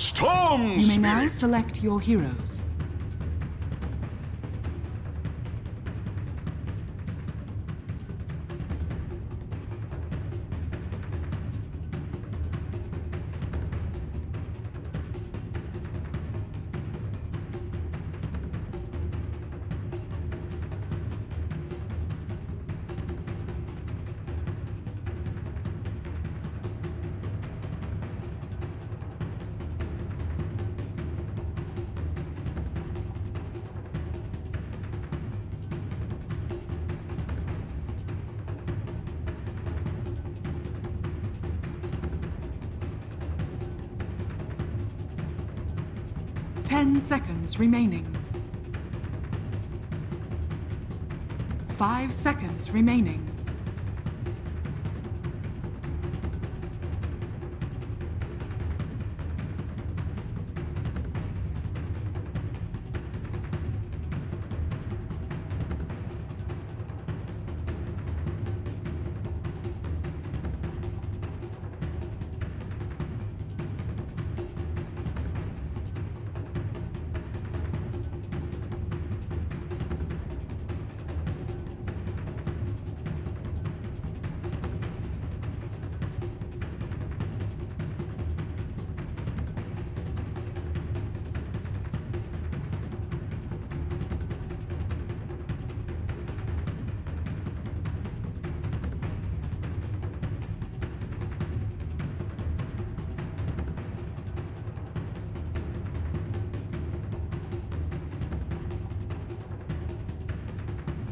Storm You may now Spirit. select your heroes. Ten seconds remaining. 5 seconds remaining.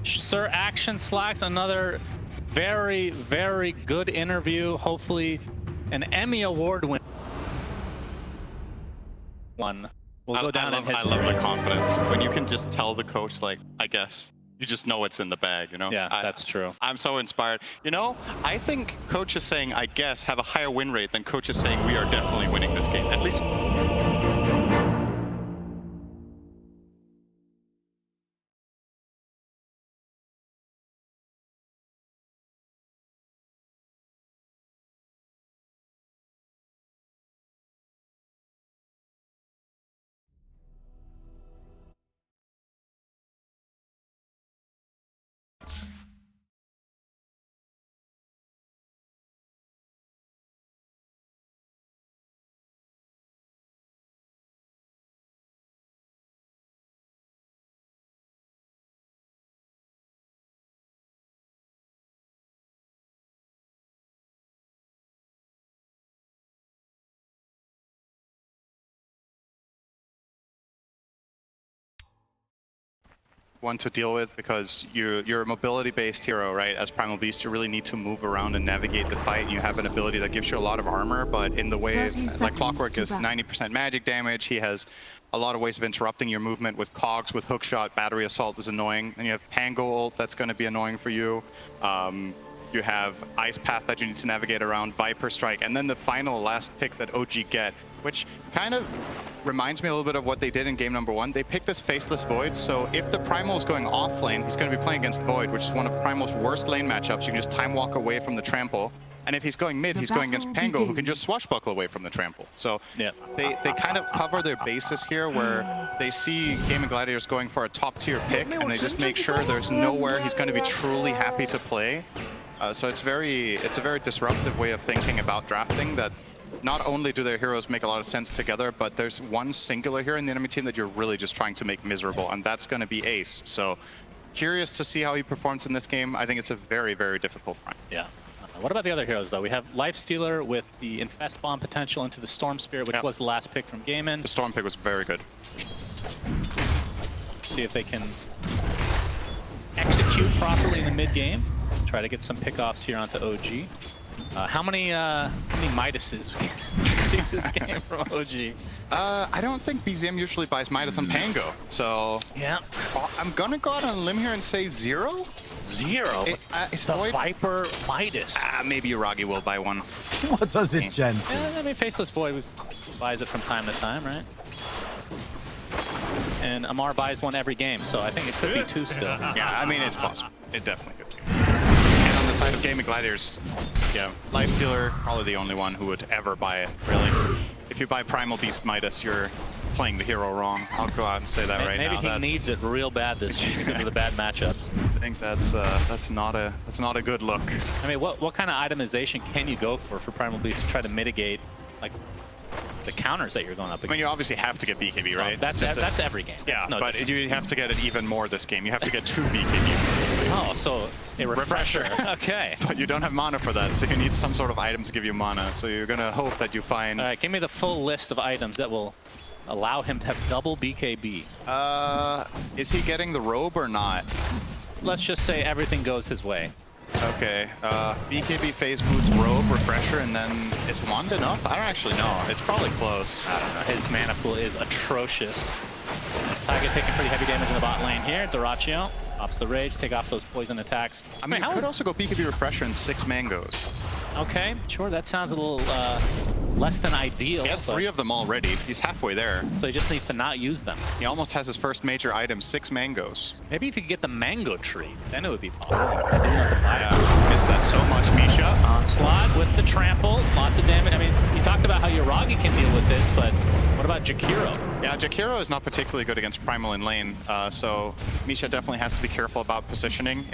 Sir Action Slacks, another very, very good interview. Hopefully an Emmy Award win. One. We'll go down in history. I love the confidence. When you can just tell the coach, like, I guess, you just know it's in the bag, you know? Yeah, that's true. I'm so inspired. You know, I think coaches saying, I guess, have a higher win rate than coaches saying, we are definitely winning this game. At least... one to deal with because you're a mobility-based hero, right? As Primal Beast, you really need to move around and navigate the fight, and you have an ability that gives you a lot of armor, but in the way, like Clockwork is 90% magic damage, he has a lot of ways of interrupting your movement with cogs, with hookshot, battery assault is annoying, and you have Pango ult that's going to be annoying for you. You have Ice Path that you need to navigate around, Viper Strike, and then the final last pick that OG get, which kind of reminds me a little bit of what they did in game number 1. They picked this Faceless Void, so if the Primal is going off lane, he's going to be playing against Void, which is one of Primal's worst lane matchups. You can just time walk away from the trample. And if he's going mid, he's going against Pango, who can just swashbuckle away from the trample. So yeah, they kind of cover their bases here where they see Gaming Gladiators going for a top tier pick, and they just make sure there's nowhere he's going to be truly happy to play. So it's a very disruptive way of thinking about drafting that not only do their heroes make a lot of sense together, but there's one singular hero in the enemy team that you're really just trying to make miserable, and that's going to be Ace. So curious to see how he performs in this game. I think it's a very, very difficult run. Yeah. What about the other heroes, though? We have Lifestealer with the Infest Bomb potential into the Storm Spirit, which was the last pick from Gaimin. The Storm pick was very good. See if they can execute properly in the mid-game. Try to get some pickoffs here onto OG. How many Midases we can see this game from OG? I don't think BZM usually buys Midas on Pango, so yeah, I'm gonna go out on a limb here and say 0. 0? It's the Void? Viper Midas. Maybe Uragi will buy one. What does it, Jen? Yeah, I mean, Faceless Void buys it from time to time, right? And Amar buys one every game, so I think it could be 2 still. Yeah, I mean, it's possible. It definitely could be. And on the side of Gaming Gladiators, yeah, Lifestealer, probably the only one who would ever buy it, really. if you buy Primal Beast Midas, you're playing the hero wrong. I'll go out and say that right maybe now. Maybe he needs it real bad this year because of the bad matchups. I think that's not a good look. I mean, what kind of itemization can you go for Primal Beast to try to mitigate like the counters that you're going up against? I mean, you obviously have to get BKB, right? That's every game. Yeah, no but you have to get it even more this game. You have to get 2 BKBs. Oh, so a refresher. Okay. But you don't have mana for that, so you need some sort of item to give you mana. So you're gonna hope that you find. All right, give me the full list of items that will allow him to have double BKB. Is he getting the robe or not? Let's just say everything goes his way. Okay, BKB phase boots, robe, refresher, and then is Wand enough? I don't actually know. It's probably close. I don't know. His mana pool is atrocious. Taiga taking pretty heavy damage in the bot lane here. Dyrachyo pops the rage, take off those poison attacks. I mean, you could also go BKB refresher and 6 mangoes. Okay, sure. That sounds a little less than ideal. He has 3 of them already. He's halfway there. So he just needs to not use them. He almost has his first major item, 6 mangoes. Maybe if he could get the mango tree, then it would be possible. I do not buy it. Yeah, missed that so much, Misha. Onslaught with the trample, lots of damage. I mean, you talked about how Yuragi can deal with this, but what about Jakiro? Yeah, Jakiro is not particularly good against Primal in lane, so Misha definitely has to be careful about positioning.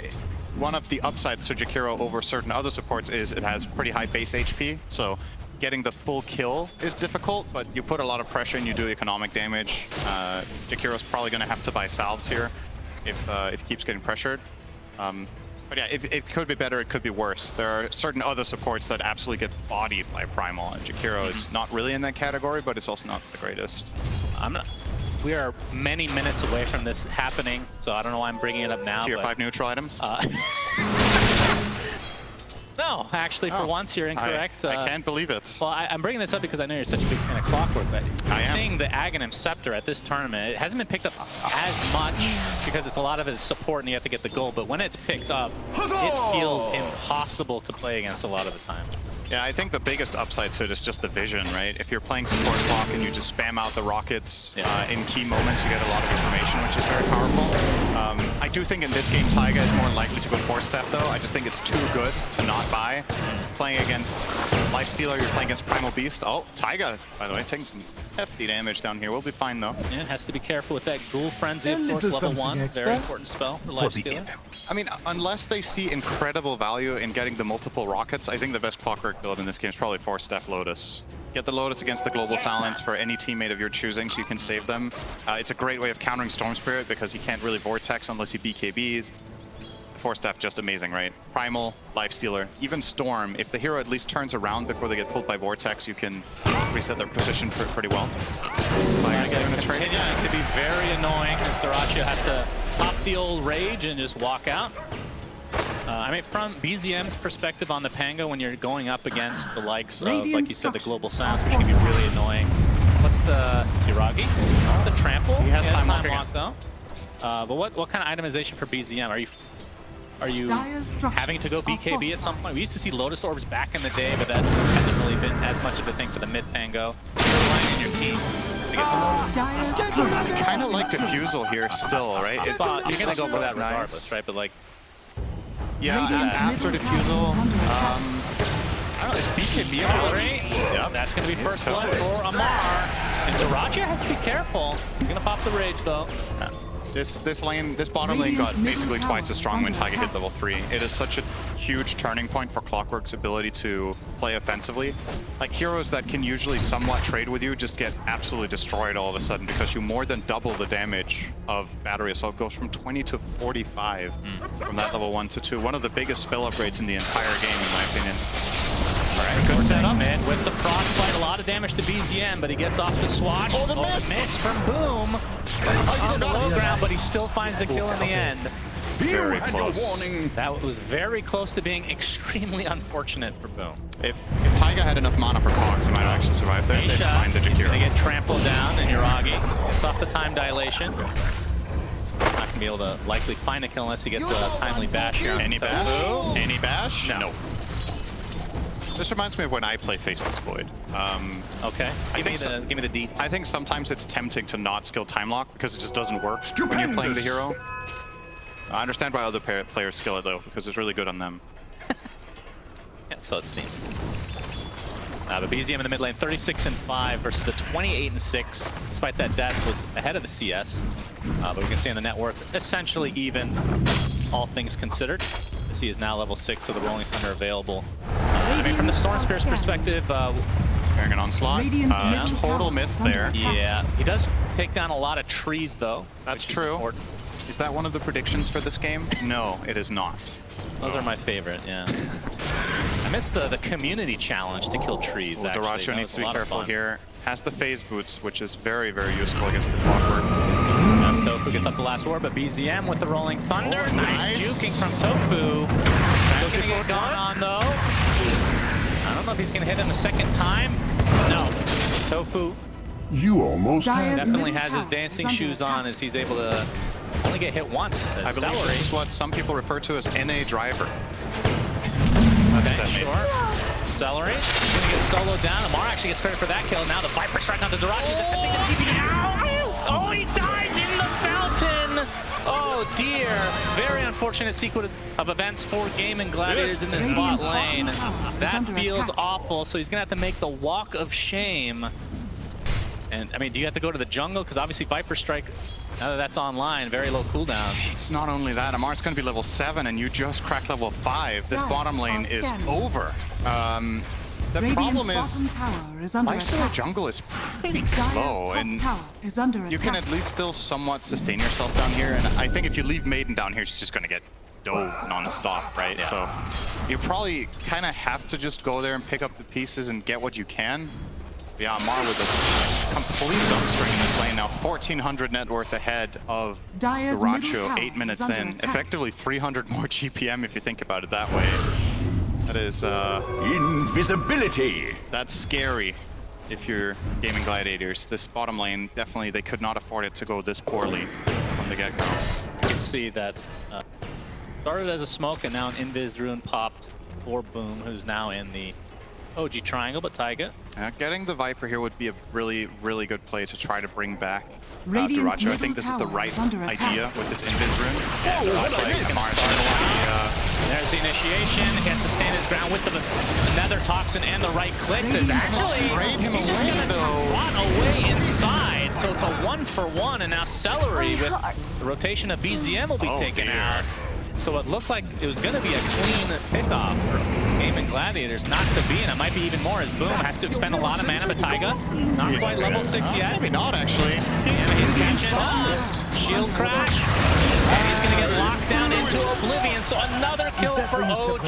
One of the upsides to Jakiro over certain other supports is it has pretty high base HP, so getting the full kill is difficult, but you put a lot of pressure and you do economic damage. Jakiro's probably going to have to buy salves here if he keeps getting pressured. But yeah, it could be better, it could be worse. There are certain other supports that absolutely get bodied by Primal, and Jakiro is not really in that category, but it's also not the greatest. We are many minutes away from this happening, so I don't know why I'm bringing it up now. Tier 5 neutral items? No, actually, for once you're incorrect. I can't believe it. Well, I'm bringing this up because I know you're such a big fan of Clockwork, but I am. seeing the Aghanim Scepter at this tournament, it hasn't been picked up as much because it's a lot of it is support and you have to get the gold, but when it's picked up, it feels impossible to play against a lot of the time. Yeah, I think the biggest upside to it is just the vision, right? If you're playing support clock and you just spam out the rockets in key moments, you get a lot of information, which is very powerful. I do think in this game, Taiga is more likely to go 4-step, though. I just think it's too good to not buy. Playing against Lifestealer, you're playing against Primal Beast. Oh, Taiga, by the way, taking some hefty damage down here. We'll be fine, though. Yeah, has to be careful with that Ghoul Frenzy, of course, level 1. Very important spell for Lifestealer. I mean, unless they see incredible value in getting the multiple rockets, I think the best Clockwork build in this game is probably 4-step Lotus. Get the Lotus against the Global Silence for any teammate of your choosing so you can save them. It's a great way of countering Storm Spirit because he can't really Vortex unless he BKBs. 4-step, just amazing, right? Primal, Lifestealer, even Storm. If the hero at least turns around before they get pulled by Vortex, you can reset their position pretty well. It could be very annoying as Dyrachyo has to pop the old rage and just walk out. I mean, from BZM's perspective on the Pango, when you're going up against the likes of, like you said, the Global Silence, which can be really annoying. What's the Yuragi? The Trample? He has time lock though. But what kind of itemization for BZM? Are you having to go BKB at some point? We used to see Lotus Orbs back in the day, but that hasn't really been as much of a thing for the mid Pango. You're relying on your team to get the Lotus. I kind of like Diffusal here still, right? You're going to go for that regardless, right? But like, yeah, after Diffusal, I don't know, is BKB Valerie? Yep. That's going to be first blood for Amar. And Dyrachyo has to be careful. He's going to pop the rage, though. Yeah. This bottom lane got basically twice as strong when Taiga hit level 3. It is such a huge turning point for Clockwork's ability to play offensively. Like, heroes that can usually somewhat trade with you just get absolutely destroyed all of a sudden because you more than double the damage of Battery Assault. Goes from 20 to 45 from that level 1 to 2. One of the biggest spell upgrades in the entire game, in my opinion. Alright, good setup. Man, with the Frostbite, a lot of damage to BZM, but he gets off the swatch. Oh, the miss from Boom. On the low ground, but he still finds the kill in the end. Very close. That was very close to being extremely unfortunate for Boom. If Taiga had enough mana for Cogs, he might have actually survived there. They find the He's Jakiro. going to get trampled down, and Yuragi gets off the time dilation. Not going to be able to likely find a kill unless he gets a timely bash here. Any bash? Any bash? No. This reminds me of when I play Faceless Void. Okay, give me the deets. I think sometimes it's tempting to not skill time lock because it just doesn't work when you're playing the hero. I understand why other players skill it though, because it's really good on them. Yeah, so it seems. But BZM in the mid lane, 36-5 versus the 28-6. Despite that, Death was ahead of the CS. But we can see on the net worth, essentially even, all things considered. As he is now level 6, so the Rolling Thunder available. I mean, from the Storm Spear's perspective, carrying an onslaught. Total miss there. Yeah, he does take down a lot of trees, though. That's true. Is that one of the predictions for this game? No, it is not. Those are my favorite, yeah. I missed the community challenge to kill trees, actually. Dyrachyo needs to be careful here. Has the phase boots, which is very, very useful against the Clockwork. Tofu gets up the last ward, but BZM with the Rolling Thunder. Nice juking from Tofu. That's gonna get gone on, though. I don't know if he's gonna hit him a second time. No. Tofu You almost definitely has his dancing shoes on as he's able to only get hit once. I believe this is what some people refer to as NA driver. Okay, sure. Celery. He's gonna get soloed down. Amar actually gets credit for that kill. Now the Viper strike onto Dyrachyo. He's attempting to TP. Oh, he dies in the fountain! Oh dear. Very unfortunate sequence of events for Gaming Gladiators in this bot lane. That feels awful, so he's gonna have to make the walk of shame. And I mean, do you have to go to the jungle? Because obviously Viper Strike, now that that's online, very low cooldown. It's not only that, Amar's going to be level 7 and you just cracked level 5. This bottom lane is over. The problem is, lifesteal jungle is pretty slow, and you can at least still somewhat sustain yourself down here. And I think if you leave Maiden down here, she's just going to get dove non-stop, right? Yeah. So you probably kind of have to just go there and pick up the pieces and get what you can. Yeah, Amar with a complete dumpstring in this lane now. 1,400 net worth ahead of Dyrachyo, 8 minutes in. Effectively 300 more GPM if you think about it that way. That is invisibility. That's scary if you're Gaming Gladiators. This bottom lane, definitely they could not afford it to go this poorly from the get-go. You can see that started as a smoke and now an Invis rune popped for Boom, who's now in the OG triangle, but Taiga. Getting the Viper here would be a really, really good play to try to bring back Dyrachyo. I think this is the right idea with this Invis rune. There's the initiation. He has to stand his ground with the Nether Toxin and the right clicks. It's actually he's just gonna run away inside. So it's a 1-for-1, and now Celery with the rotation of BZM will be taken out. So it looked like it was going to be a clean pickoff for Gaming Gladiators, not to be, and it might be even more as Boom has to expend a lot of mana, but Taiga, not quite level 6 yet. Maybe not, actually. He's catching shield crash. He's going to get locked down into oblivion, so another kill for OG.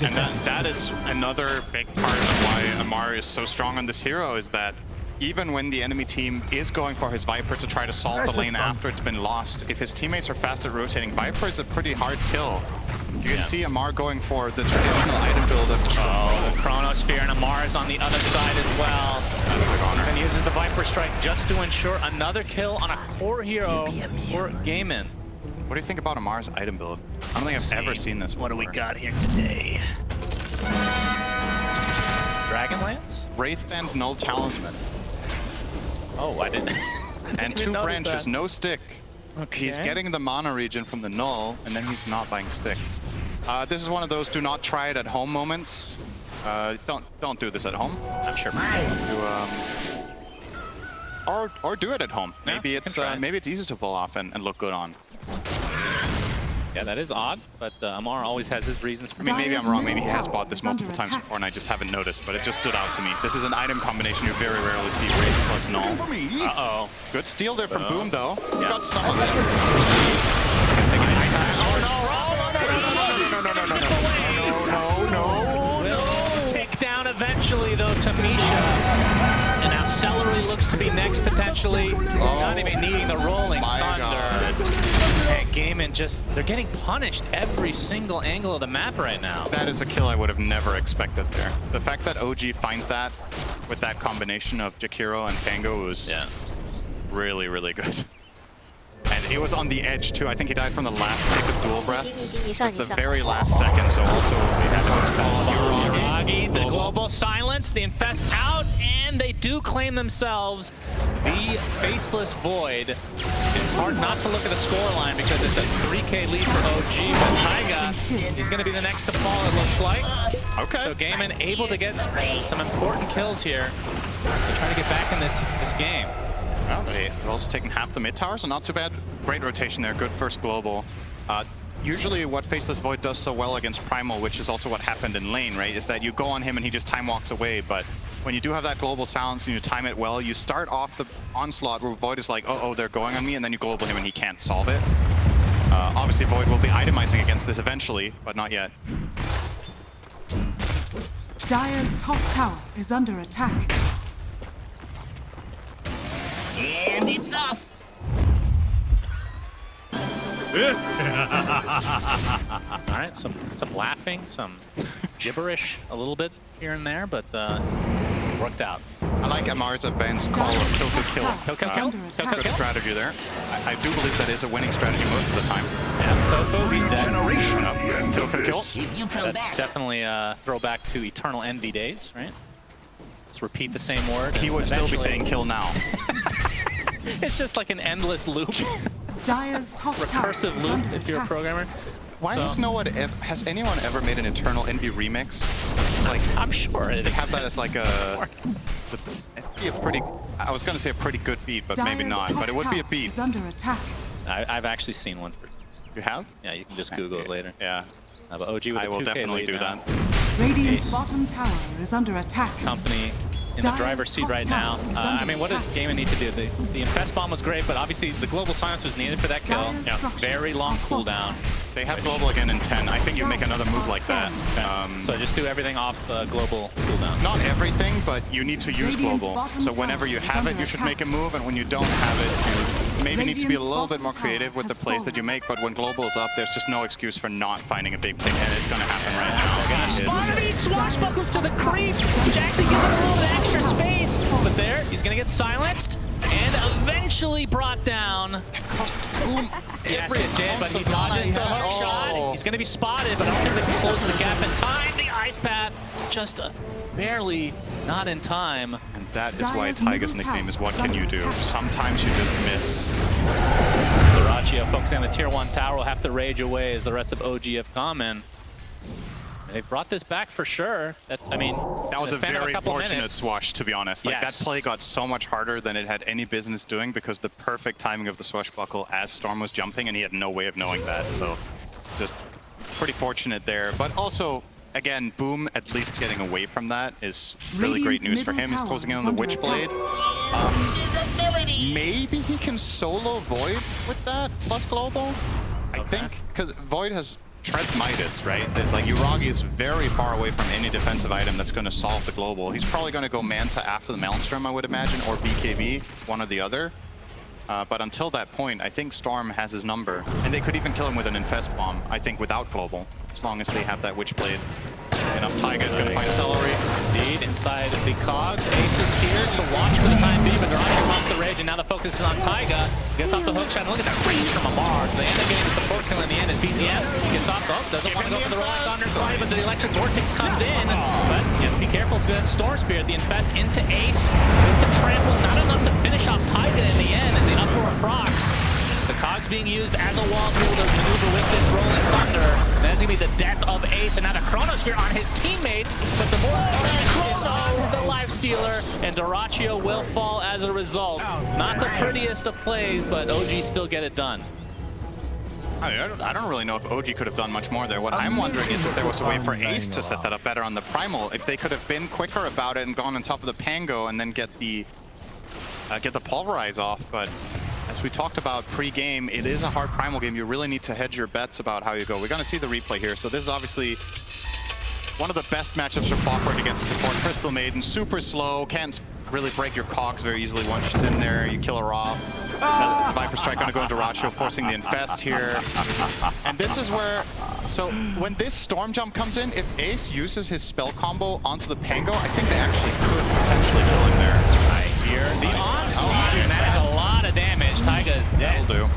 And that is another big part of why Amar is so strong on this hero, is that even when the enemy team is going for his Viper to try to solve the lane after it's been lost, if his teammates are fast at rotating, Viper is a pretty hard kill. You can see Amar going for the traditional item build of the Chronosphere, and Amar is on the other side as well. And uses the Viper Strike just to ensure another kill on a core hero for Gaimin. What do you think about Amar's item build? I don't think I've ever seen this before. What do we got here today? Dragonlance? Wraithband Null Talisman. Oh, I didn't. And 2 branches, no stick. Okay. He's getting the mana regen from the Null, and then he's not buying stick. This is one of those do not try it at home moments. Don't do this at home. I'm sure. Or do it at home. Maybe it's easy to pull off and look good on. Yeah, that is odd, but Amar always has his reasons for I mean, maybe I'm wrong. Maybe he has bought this multiple times before and I just haven't noticed, but it just stood out to me. This is an item combination you very rarely see. Wraith plus Null. Uh-oh. Good steal there from Boom, though. You got some of it. Will take down eventually, though, Tamisha. And now Celery looks to be next, potentially. Not even needing the Rolling Thunder. And Gaimin they're getting punished every single angle of the map right now. That is a kill I would have never expected there. The fact that OG finds that with that combination of Jakiro and Tango was really, really good. And he was on the edge too. I think he died from the last tick of Dual Breath. Just the very last second, so also we had what's called Uragi, the global silence, the infest out, and they do claim themselves the Faceless Void. It's hard not to look at the scoreline because it's a 3K lead for OG, but Taiga is going to be the next to fall, it looks like. Okay. So Gaiman able to get some important kills here to try to get back in this game. Well, they've also taken half the mid tower, so not too bad. Great rotation there, good first global. Usually what Faceless Void does so well against Primal, which is also what happened in lane, right, is that you go on him and he just time walks away, but when you do have that global silence and you time it well, you start off the onslaught where Void is like, oh, they're going on me, and then you global him and he can't solve it. Obviously Void will be itemizing against this eventually, but not yet. Dire's top tower is under attack. And it's off! Alright, some laughing, some gibberish a little bit here and there, but worked out. I like Amar's advanced call of kill to kill. Good strategy there. I do believe that is a winning strategy most of the time. Yeah, Fofo, he's dead. Kill to kill. If you come That's back, definitely a throwback to Eternal Envy days, right? Just repeat the same word. He would still be saying kill now. It's just like an endless loop. Dire's top tower Recursive is loop under if you're a attack. programmer. Why has anyone ever made an Eternal Envy remix? Like, I'm sure it they have that exists. as like it'd be a pretty, I was gonna say a pretty good beat, but maybe Dire's not. top But it would be a tower beat. is under attack. I've actually seen one. You have? Yeah, you can just Google it later. Yeah. But OG with I a will 2K definitely lead do now. that. Radiant's Ace. bottom tower is under attack. Company in the Dire's driver's seat top right now. tower is I under mean, what does attack. Gaiman need to do? The Infest Bomb was great, but obviously the global silence was needed for that kill. Dire's structures Very long are cooldown. They have global again in 10. I think you make another move like that. So just do everything off global cooldown. Not everything, but you need to use Radiant's global. bottom So whenever you tower is have it, under you should attack. make a move, and when you don't have it, you maybe need to be a Radiant's little bit bottom more tower creative with the has plays that you fallen. make, but when global is up, there's just no excuse for not finding a big pick, and it's gonna happen right now. Barnaby swashbuckles to the creep, which actually gives him a little bit of extra space. But there, he's gonna get silenced and eventually brought down. Boom. Yes, Every it did, but he ounce of mana dodges the had. hook shot. Oh. He's gonna be spotted, but I don't think they can close the gap in time. The ice path just barely not in time. And that is why Dire's Taiga's middle nickname is tower what is can under you do? attack. Sometimes you just miss. Dorachio focusing on the tier 1 tower will have to rage away as the rest of OG have come in. They brought this back for sure. I mean, That was in a the span of very couple fortunate minutes. swash, to be honest. Like, Yes. that play got so much harder than it had any business doing because the perfect timing of the swashbuckle as Storm was jumping, and he had no way of knowing that. So, just pretty fortunate there. But also, again, Boom at least getting away from that is really great Radiant's news for middle him. He's tower closing in is on the under Witchblade. invisibility! Maybe he can solo Void with that plus global. I Okay. think because Void has Treads Midas, right? It's like Uragi is very far away from any defensive item that's going to solve the global. He's probably going to go Manta after the Maelstrom, I would imagine, or BKB, one or the other. But until that point, I think Storm has his number. And they could even kill him with an Infest Bomb, I think, without global, as long as they have that Witchblade. And Taiga is going to find Celery. Indeed, inside the cogs. Ace is here to watch for the time being, but Dorachio pops the rage, and now the focus is on Taiga. Gets off the hook shot, and look at that range from Amar. They end up getting the support kill in the end as BZM gets off the hook. Doesn't want to go for the Rolling Thunder's body, but the Electric Vortex comes in. But you have to be careful with that Storm Spirit. The Infest into Ace with the trample. Not enough to finish off Taiga in the end as the uproar procs. The cogs being used as a wall to be able to maneuver with this Rolling Thunder. That's going to be the death of Ace, and now the Chronosphere on his teammates. But the more is on the Lifestealer, and Dorachio will fall as a result. Not the prettiest of plays, but OG still get it done. I don't really know if OG could have done much more there. What I'm wondering is if there was a way for Ace to set that up better on the Primal. If they could have been quicker about it and gone on top of the Pango and then get the Pulverize off. But as we talked about pre-game, it is a hard Primal game. You really need to hedge your bets about how you go. We're going to see the replay here. So this is obviously one of the best matchups for Clockwork against the support. Crystal Maiden, super slow, can't really break your cogs very easily once she's in there. You kill her off. Now, the Viper Strike going to go into Dorachio, forcing the Infest here. And this is where, so when this Storm Jump comes in, if Ace uses his spell combo onto the Pango, I think they actually could potentially kill him there. Right here, the onslaught, and that is a lot of damage. Taiga is dead. That'll do.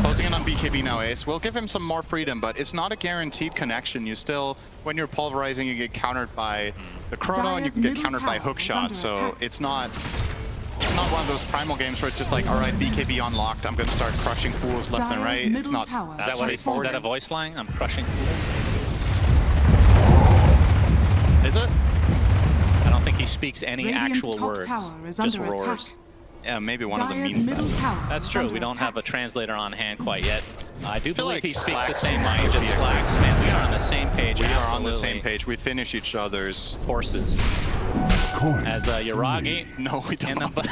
Closing in on BKB now, Ace. We'll give him some more freedom, but it's not a guaranteed connection. You still, when you're pulverizing, you get countered by the Chrono, and you can get countered by hook shot. So it's not It's not one of those primal games where it's just like, all right, BKB unlocked, I'm going to start crushing fools left and right. It's not Is that what he said? Is that a voice line? I'm crushing fools? Is it? I don't think he speaks any Radiant's actual top words, tower is just under attack. roars. Yeah, maybe one of them Dire's means middle that. tower That's is true. under We don't have a attack. translator on hand quite yet. I do feel believe like he speaks the Slacks same might language as be a- Slacks. Man, we are on the same page. We are on the absolutely. same page. We finish each other's Horses. As Yuragi. No, we don't. Move on.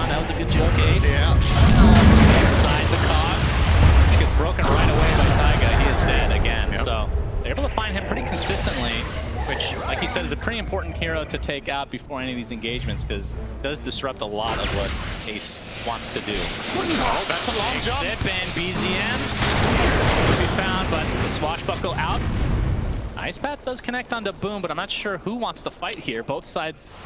That was a good joke, Ace. Yeah. Inside the cogs. He gets broken right away by Taiga. He is dead again. Yep. So they're able to find him pretty consistently, which, like he said, is a pretty important hero to take out before any of these engagements, because it does disrupt a lot of what Ace wants to do. Oh, that's a long jump. Zip and BZM to be found, but the swashbuckle out. Ice Path does connect onto Boom, but I'm not sure who wants to fight here. Both sides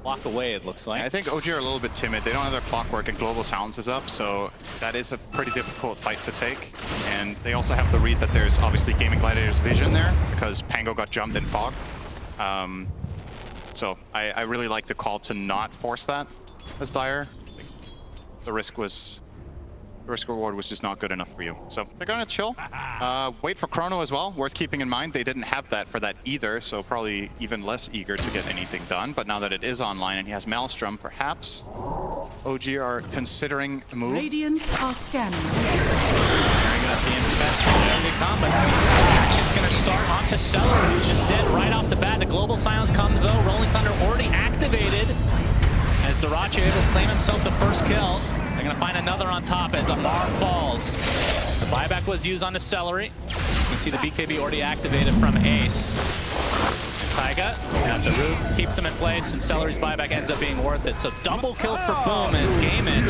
walk away, it looks like. I think OG are a little bit timid. They don't have their clockwork and Global Silence is up, so that is a pretty difficult fight to take. And they also have the read that there's obviously Gaming Gladiator's vision there, because Pango got jumped in Fog. So I really like the call to not force that as Dire. The risk reward was just not good enough for you. So they're gonna chill. Wait for Chrono as well, worth keeping in mind. They didn't have that for that either, so probably even less eager to get anything done. But now that it is online and he has Maelstrom, perhaps OG are considering a move. Radiant are scanning. Staring at the infest. There they come, but action's gonna start onto Stellar, who's just dead right off the bat. The Global Silence comes though. Rolling Thunder already activated. As Durachi able to claim himself the first kill. They're going to find another on top as Amar falls. The buyback was used on the Celery. You can see the BKB already activated from Ace. Taiga at the root keeps him in place, and Celery's buyback ends up being worth it. So double kill for Boom as Gaimin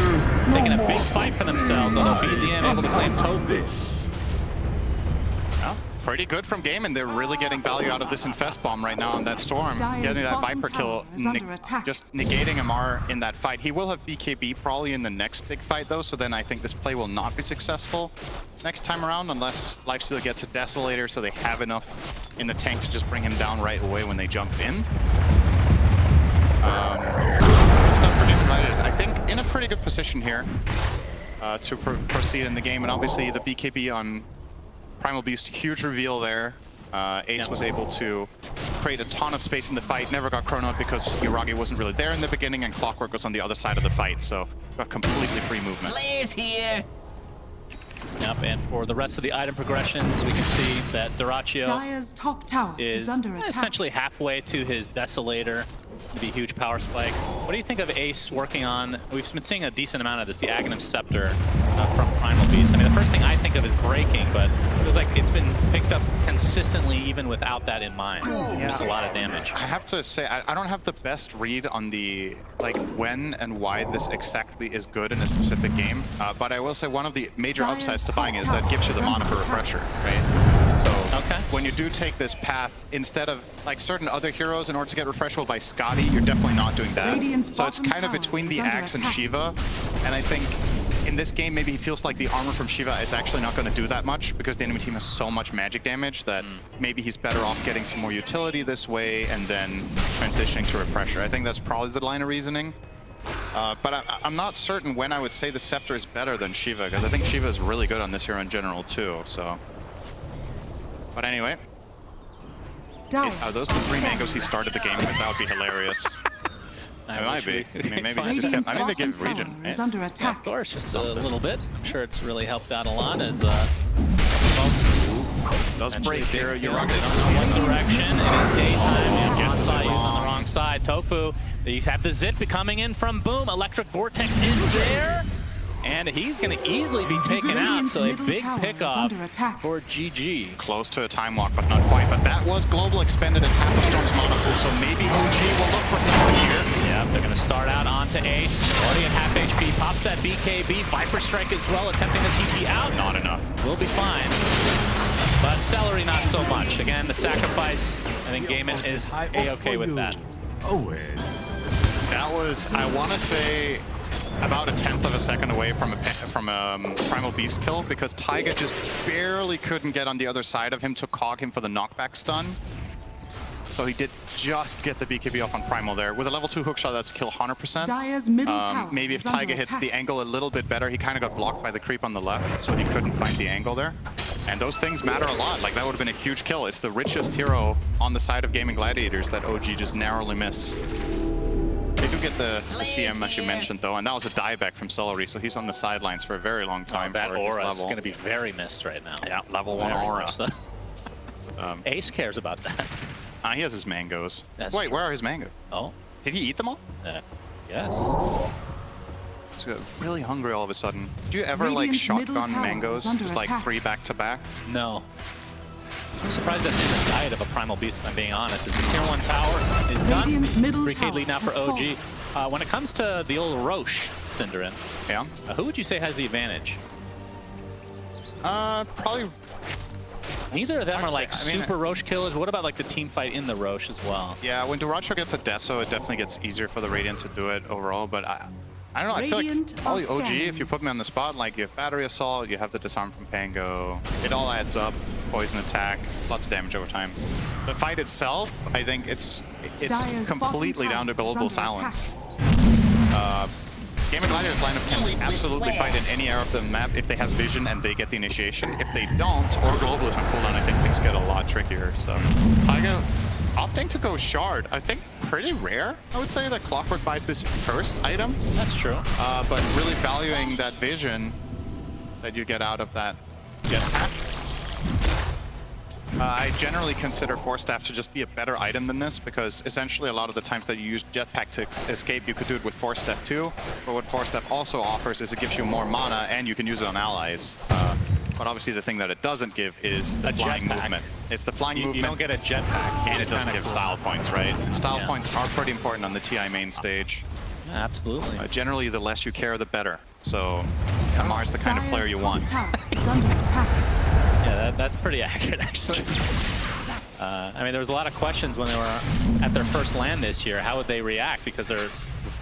taking a big fight for themselves, although BZM able to claim Tofu. Well, pretty good from Gaimin. They're really getting value out of this Infest Bomb right now on that Storm. Dire's Getting that bottom Viper kill, tower is under attack. just negating Amar in that fight. He will have BKB probably in the next big fight though, so then I think this play will not be successful next time around unless Lifesteal gets a Desolator so they have enough in the tank to just bring him down right away when they jump in. Stuff for Gaming Gladiators, I think, in a pretty good position here to proceed in the game, and obviously the BKB on Primal Beast, huge reveal there. Ace was able to create a ton of space in the fight, never got chronoed because Yuragi wasn't really there in the beginning and Clockwork was on the other side of the fight, so got completely free movement. Players here. Yep, and for the rest of the item progressions, we can see that Duracio Dire's top tower is is under attack. essentially halfway to his Desolator, the huge power spike. What do you think of Ace working on, we've been seeing a decent amount of this, the Aghanim Scepter from Primal Beast. I mean, the first thing I think of is breaking, but it feels like it's been picked up consistently even without that in mind. Just a lot of damage. I have to say, I don't have the best read on the, like, when and why this exactly is good in a specific game, but I will say one of the major Dire's upsides to top buying is that it gives you the tower is mana for under attack. Refresher, right? So Okay. when you do take this path, instead of like certain other heroes, in order to get Refreshable by Scotty, you're definitely not doing that. Radiant's So it's bottom kind of tower between is the under Axe and attack. Shiva, and I think in this game maybe he feels like the armor from Shiva is actually not going to do that much because the enemy team has so much magic damage that maybe he's better off getting some more utility this way and then transitioning to Refresher. I think that's probably the line of reasoning. But I'm not certain when I would say the Scepter is better than Shiva, because I think Shiva is really good on this hero in general too, so. But anyway, are those the 3 mangoes he started the game with? That would be hilarious. It might be. I mean, maybe it's just kept, I think they give Radiant's regen. bottom tower is right? under Yeah, attack. of course, just a little bit. I'm sure it's really helped out a lot as Does break here. You're Yuragi on one direction. It is daytime. Oh, On guesses it side, he's on wrong. the wrong side. Tofu, you have the zip coming in from Boom. Electric Vortex is there. And he's going to easily be taken out. So a middle big tower is pickoff under attack. for GG. Close to a time walk, but not quite. But that was global expended in half of Storm's mana pool, so maybe OG will look for something here. Yep, they're going to start out onto Ace. Already at half HP. Pops that BKB. Viper Strike as well, attempting to TP out. Not enough. Will be fine. But Celery not so much. Again, the sacrifice, I think Gaimin is A-okay with that. That was, I want to say, about 1/10 of a second away from a Primal Beast kill, because Taiga just barely couldn't get on the other side of him to cog him for the knockback stun. So he did just get the BKB off on Primal there. With a level 2 hookshot, that's a kill 100%. Dire's middle tower Maybe if is under Taiga hits the attack. angle a little bit better, he kind of got blocked by the creep on the left, so he couldn't find the angle there. And those things matter a lot. Like, that would have been a huge kill. It's the richest hero on the side of Gaming Gladiators that OG just narrowly miss. They do get the CM, as you mentioned, though, and that was a dieback from Celery, so he's on the sidelines for a very long time. That for his aura is level. going to be very missed right now. Yeah, level 1 Very aura. much so. Ace cares about that. He has his mangoes. That's Wait, true. where are his mangoes? Oh, Did he eat them all? yes. He's got really hungry all of a sudden. Do you ever like Radiant's middle shotgun tower mangoes, is under just like attack. 3 back to back? No. I'm surprised that's in the diet of a Primal Beast, if I'm being honest. As the tier 1 tower is done. Radiant's middle 3K tower lead now for has OG. When it comes to the old Roche, Cinderin, Yeah. who would you say has the advantage? Probably. Neither of them are Actually, like I mean, super Roche killers. What about like the team fight in the Roche as well? Yeah, when Duracho gets a Deso, it definitely gets easier for the Radiant to do it overall, but I don't know, I feel Radiant like probably are OG, scanning. if you put me on the spot, like you have Battery Assault, you have the Disarm from Pango, it all adds up, Poison Attack, lots of damage over time. The fight itself, I think it's Dire's completely bottom down to tower is Global under Silence. Gaming Gladiators lineup can absolutely fight in any area of the map if they have vision and they get the initiation. If they don't, or Global is on cooldown, I think things get a lot trickier. So Taiga opting to go Shard, I think pretty rare, I would say, that Clockwork buys this first item. That's true. But really valuing that vision that you get out of that jetpack. I generally consider Force Staff to just be a better item than this, because essentially a lot of the times that you use Jetpack to escape, you could do it with Force Staff too. But what Force Staff also offers is it gives you more mana, and you can use it on allies. But obviously the thing that it doesn't give is the flying jetpack. movement. It's the flying movement. You don't get a jetpack. And it doesn't give style points, right? And style Yeah. points are pretty important on the TI main stage. Yeah, absolutely. Generally, the less you care, the better. So Amar's the kind of player you want. Tower is under attack. Yeah, that's pretty accurate, actually. I mean, there was a lot of questions when they were at their first LAN this year. How would they react? Because they're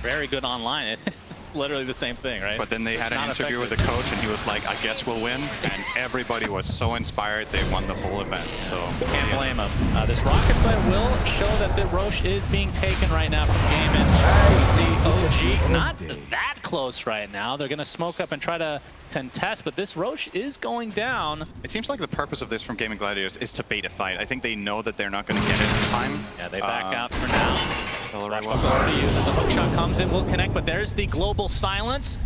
very good online. It's literally the same thing, right? But then they had It's an not interview with the effective. coach, and he was like, I guess we'll win. And everybody was so inspired, they won the whole event. So Can't blame him. This rocket play will show that the Roche is being taken right now from Gaiman. We see OG not that close right now. They're going to smoke up and try to contest, but this Roche is going down. It seems like the purpose of this from Gaming Gladiators is to bait a fight. I think they know that they're not going to get it in time. Yeah, they back out for now. Celery Watch was- over to you. As the hookshot comes in, will connect, but there's the global silence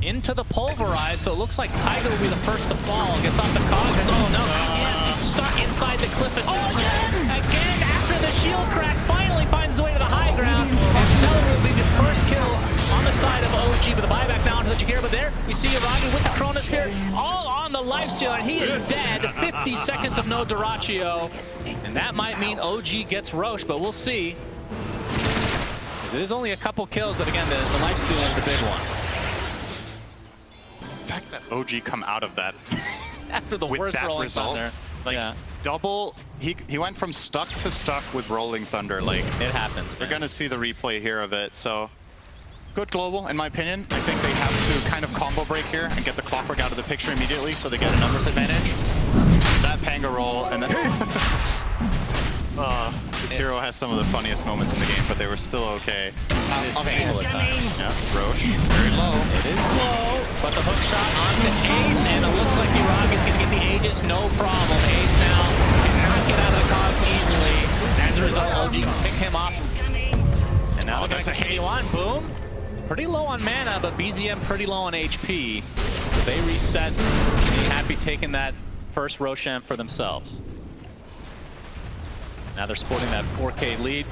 into the pulverize, so it looks like Taiga will be the first to fall. Gets off the cogs. Oh no, BZM stuck inside the cliff. Again, after the shield crack, finally finds his way to the high ground. And Celery will be the first kill on the side of OG, but the buyback down to the Jagira. But there, we see Iragi with the Chronosphere, all on the lifesteal, and he is dead. 50 seconds of no Duraccio. And that might mean OG gets Roche, but we'll see. It is only a couple kills, but again, the lifesteal is the big one. The fact that OG come out of that After the with worst that rolling result, thunder. like Yeah, double, he went from stuck to stuck with Rolling Thunder. Like, it happens. we're man. going to see the replay here of it. So good Global, in my opinion. I think they have to kind of combo break here and get the Clockwork out of the picture immediately so they get a numbers advantage. That Panga roll, and then this hero has some of the funniest moments in the game, but they were still okay. Painful at times. Yeah, Roche, very low. It is low, but the hook shot onto Ace, and it looks like Iraq is going to get the Aegis, no problem. Ace now cannot get out of the cogs easily. As a result, OG can pick him up. And now they're going to continue on. Boom. Pretty low on mana, but BZM pretty low on HP. So they reset. Be happy taking that first Roshan for themselves. Now they're sporting that 4K lead.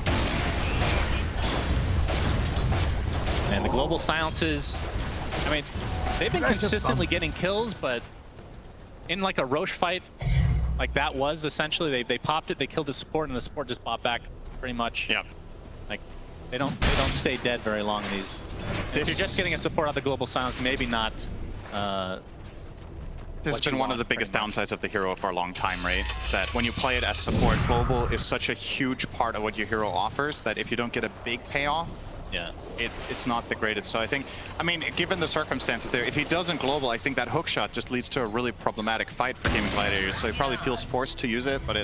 And the global silences, I mean, they've been consistently getting kills, but in like a Roche fight, like that was essentially, they popped it, they killed the support, and the support just popped back pretty much. Yeah. Like, they don't stay dead very long in these. And if you're just getting a support out of the global silence, maybe not. This has been one of the biggest downsides of the hero for a long time, right? Is that when you play it as support, Global is such a huge part of what your hero offers that if you don't get a big payoff, Yeah. it's not the greatest. So I think, I mean, given the circumstances there, if he doesn't Global, I think that hook shot just leads to a really problematic fight for Gaming Gladiators. So he probably feels forced to use it, but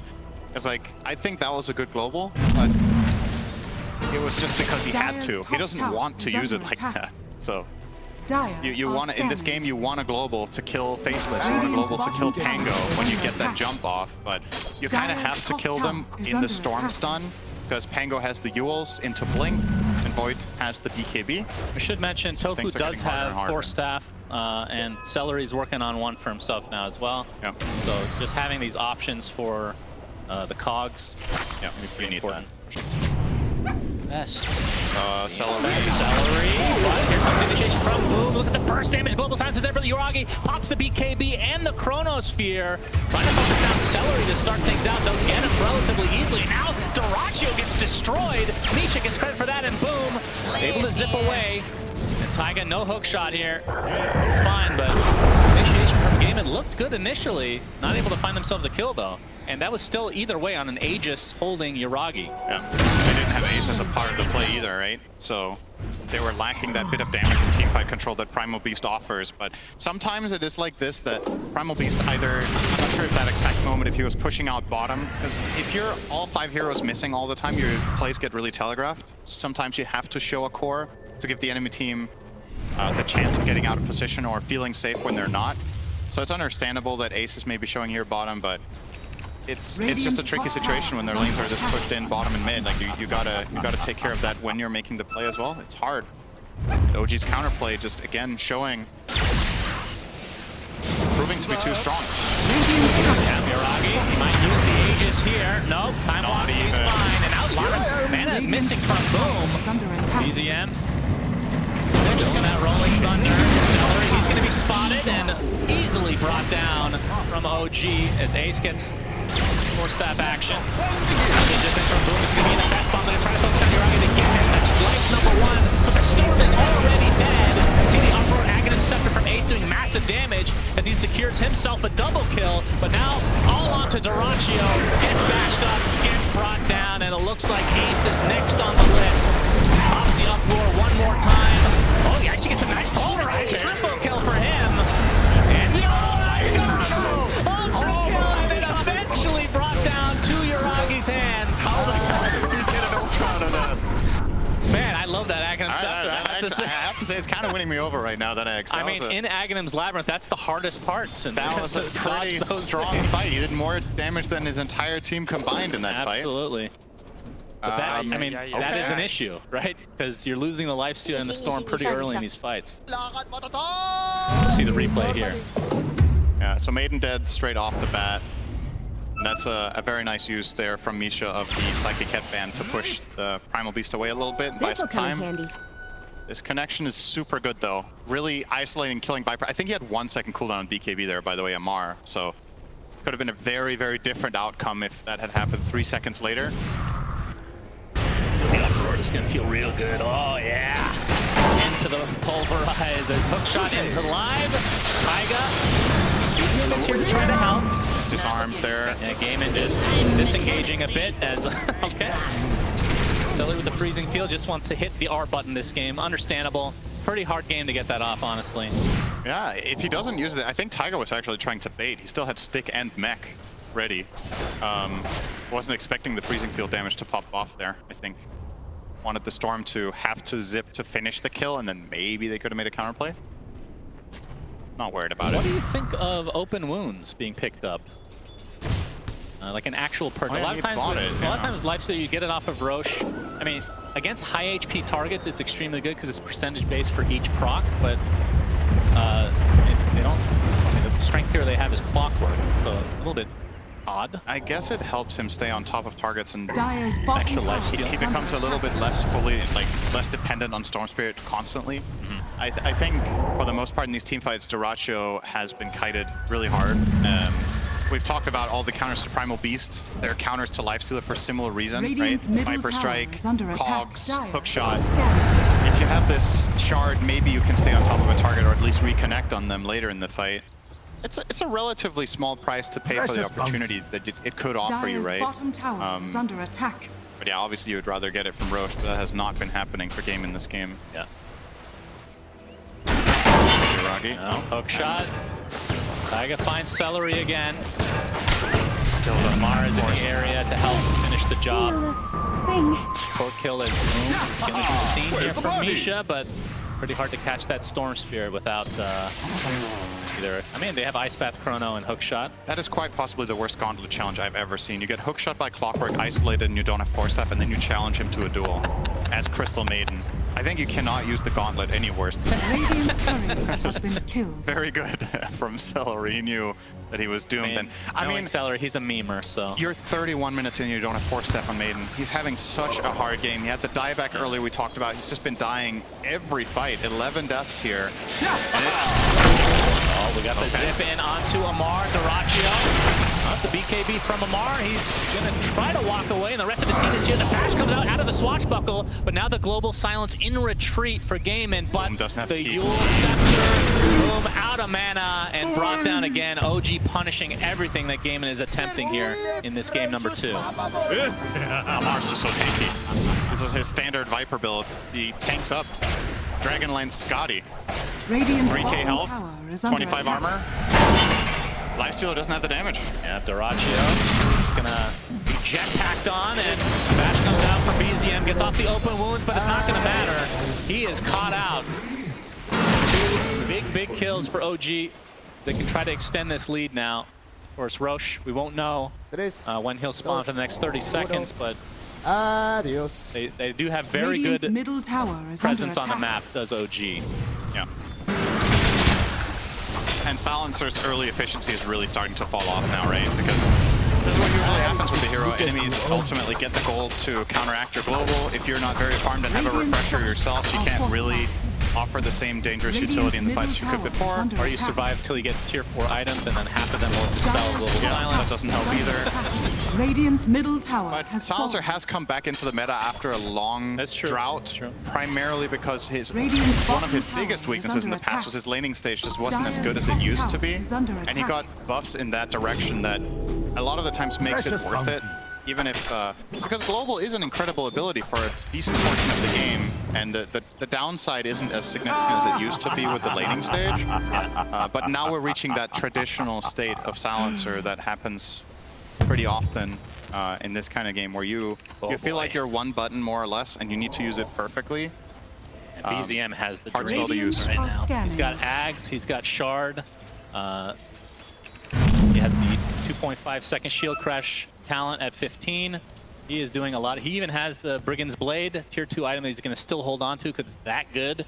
It's like, I think that was a good global, but it was just because he had to. He doesn't want to use it like that. So you want to, in this game, you want a global to kill Faceless, you want a global to kill Tango when you get that jump off, but you kind of have to kill them in the Storm Stun, because Pango has the Yules into Blink, and Void has the BKB. We should mention Tofu does have 4 staff, and Celery's working on 1 for himself now as well. Yep. So just having these options for the cogs, yeah, we need that. Best. Celery. But here comes the initiation from Boom. Look at the burst damage. Global Silence is there for the Uragi. Pops the BKB and the Chronosphere. Trying to focus down Celery to start things out. They'll get him relatively easily. Now Dyrachyo gets destroyed. Nisha gets credit for that, and Boom able to zip away. And Taiga, no hook shot here. Fine, but initiation from Gaiman looked good initially. Not able to find themselves a kill though. And that was still either way on an Aegis holding Uragi. Yeah, they didn't have Ace as a part of the play either, right? So they were lacking that bit of damage and teamfight control that Primal Beast offers. But sometimes it is like this, that Primal Beast either, I'm not sure if that exact moment, if he was pushing out bottom, because if you're all 5 heroes missing all the time, your plays get really telegraphed. Sometimes you have to show a core to give the enemy team the chance of getting out of position or feeling safe when they're not. So it's understandable that Ace is maybe showing here bottom, but it's just a tricky situation when their lanes are this pushed in bottom and mid. Like you gotta take care of that when you're making the play as well. It's hard. The OG's counterplay just again proving to be too strong. Yeah, Uragi, he might use the Aegis here. Nope, time walk, he's fine. And Outlaw, mana missing from Boom. BZM. Looking at Rolling Thunder. Celery, he's going to be spotted and easily brought down from OG as Ace gets 4 staff action. Different from Boom. It's going to be in the best bomb. They're going to try to focus on Uragi to get him. That's life number 1. But the Storm is already dead. See the Uproar Aghanim Scepter from Ace doing massive damage as he secures himself a double kill. But now all onto Dyrachyo. Gets bashed up, gets brought down, and it looks like Ace is next on the list. Pops the Uproar one more time. Oh, he actually gets a nice pulverized triple kill for him. And ultra kill, and it eventually brought down to Uragi's hands. Man, I love that Aghanim Scepter. I have to say, it's kind of winning me over right now, that X. I mean, in Aghanim's Labyrinth, that's the hardest parts. And that was a pretty strong fight. He did more damage than his entire team combined in that fight. Absolutely. But that, I mean, that is an issue, right? Because you're losing the lifesteal and the Storm pretty early in these fights. See the replay here. Yeah, so Maiden dead straight off the bat. That's a very nice use there from Misha of the Psychic Headband to push the Primal Beast away a little bit and buy some time. This connection is super good though. Really isolating, killing Viper. I think he had 1 second cooldown on BKB there, by the way, Amar. So could have been a very, very different outcome if that had happened 3 seconds later. The Uproar is going to feel real good. Oh, yeah. Into the pulverize. A hook shot into live. Taiga is here to try to help. It's disarmed there. Yeah, Gaiman just disengaging a bit as... okay. Celery with the freezing field just wants to hit the R button this game. Understandable. Pretty hard game to get that off, honestly. Yeah, if he doesn't use it, I think Taiga was actually trying to bait. He still had stick and mech ready. Wasn't expecting the freezing field damage to pop off there, I think. Wanted the Storm to have to zip to finish the kill, and then maybe they could have made a counterplay. Not worried about it. What do you think of open wounds being picked up? Like an actual perk. Oh, yeah, a lot of times lifesteal, you get it off of Roche. I mean, against high HP targets, it's extremely good because it's percentage based for each proc, but they don't. I mean, the strength here they have is clockwork, so a little bit odd. I guess it helps him stay on top of targets and extra life steal. He becomes a little bit less less dependent on Storm Spirit constantly. I think for the most part in these team fights, Dyrachyo has been kited really hard. We've talked about all the counters to Primal Beast. They're counters to Lifestealer for similar reason, right? Viper Strike, Cogs, Hookshot. If you have this shard, maybe you can stay on top of a target or at least reconnect on them later in the fight. It's a relatively small price to pay for the opportunity that it could offer you, right? Bottom tower is under attack. But yeah, obviously you would rather get it from Roche, but that has not been happening for Game in this game. Yeah. Uragi. No, hook shot. Taiga finds Celery again. Still doesn't Mara is in force. the area to help finish the job. Thing. Court kill is boom. It's going to be seen here from Misha, but pretty hard to catch that Storm Spirit without either. I mean, they have Ice Path, Chrono, and Hookshot. That is quite possibly the worst gauntlet challenge I've ever seen. You get hookshot by Clockwork, isolated, and you don't have Force Staff, and then you challenge him to a duel as Crystal Maiden. I think you cannot use the gauntlet any worse than that. Radiant's courier has been killed. Very good from Celery. He knew that he was doomed. And I mean, Celery, he's a memer, so. you're 31 minutes in, you don't have Force Staff on Maiden. He's having such a hard game. He had the dieback earlier we talked about. He's just been dying every fight. 11 deaths here. And Oh, we got the zip in onto Amar. Dyrachyo. The BKB from Amar. He's going to try to walk away, and the rest of the team is here. The Bash comes out of the swashbuckle, but now the global silence in retreat for Gaimin. But the Yule Scepter, boom, out of mana, and brought down again. OG punishing everything that Gaimin is attempting here in this game number 2. Amar's just so tanky. This is his standard Viper build. He tanks up. Dragonlane Scotty. Radiant's 3k bottom health, tower is under 25 attack. armor. Lifestealer doesn't have the damage. Yeah, Dyrachyo is gonna be jetpacked on, and Bash comes out for BZM, gets off the open wounds, but it's not gonna matter. He is caught out. 2 big kills for OG. They can try to extend this lead now. Of course, Roche, we won't know when he'll spawn for the next 30 seconds, but they do have very Radiant's good middle tower is presence under on the attack. map, does OG. Yeah. And Silencer's early efficiency is really starting to fall off now, right? Because this is what usually happens with the hero. Enemies ultimately get the gold to counteract your global. If you're not very farmed and have a refresher yourself, you can't really offer the same dangerous utility in the fights you could before. Or you survive till you get tier 4 items, and then half of them will dispel global silence. That doesn't help either. Radiant's middle tower But has Silencer fallen. has come back into the meta after a long drought, primarily because one of his biggest weaknesses in the past was his laning stage just wasn't as good as it used to be. And he got buffs in that direction that a lot of the times makes it worth it. Even if, because Global is an incredible ability for a decent portion of the game, and the downside isn't as significant as it used to be with the laning stage. But now we're reaching that traditional state of Silencer that happens pretty often in this kind of game, where you feel like you're one button more or less, and you need to use it perfectly. BZM has the hard spell to use right now. He's got Ags, he's got Shard. He has the 2.5 second shield crash talent at 15. He is doing a lot. He even has the Brigand's Blade, tier 2 item that he's going to still hold on to because it's that good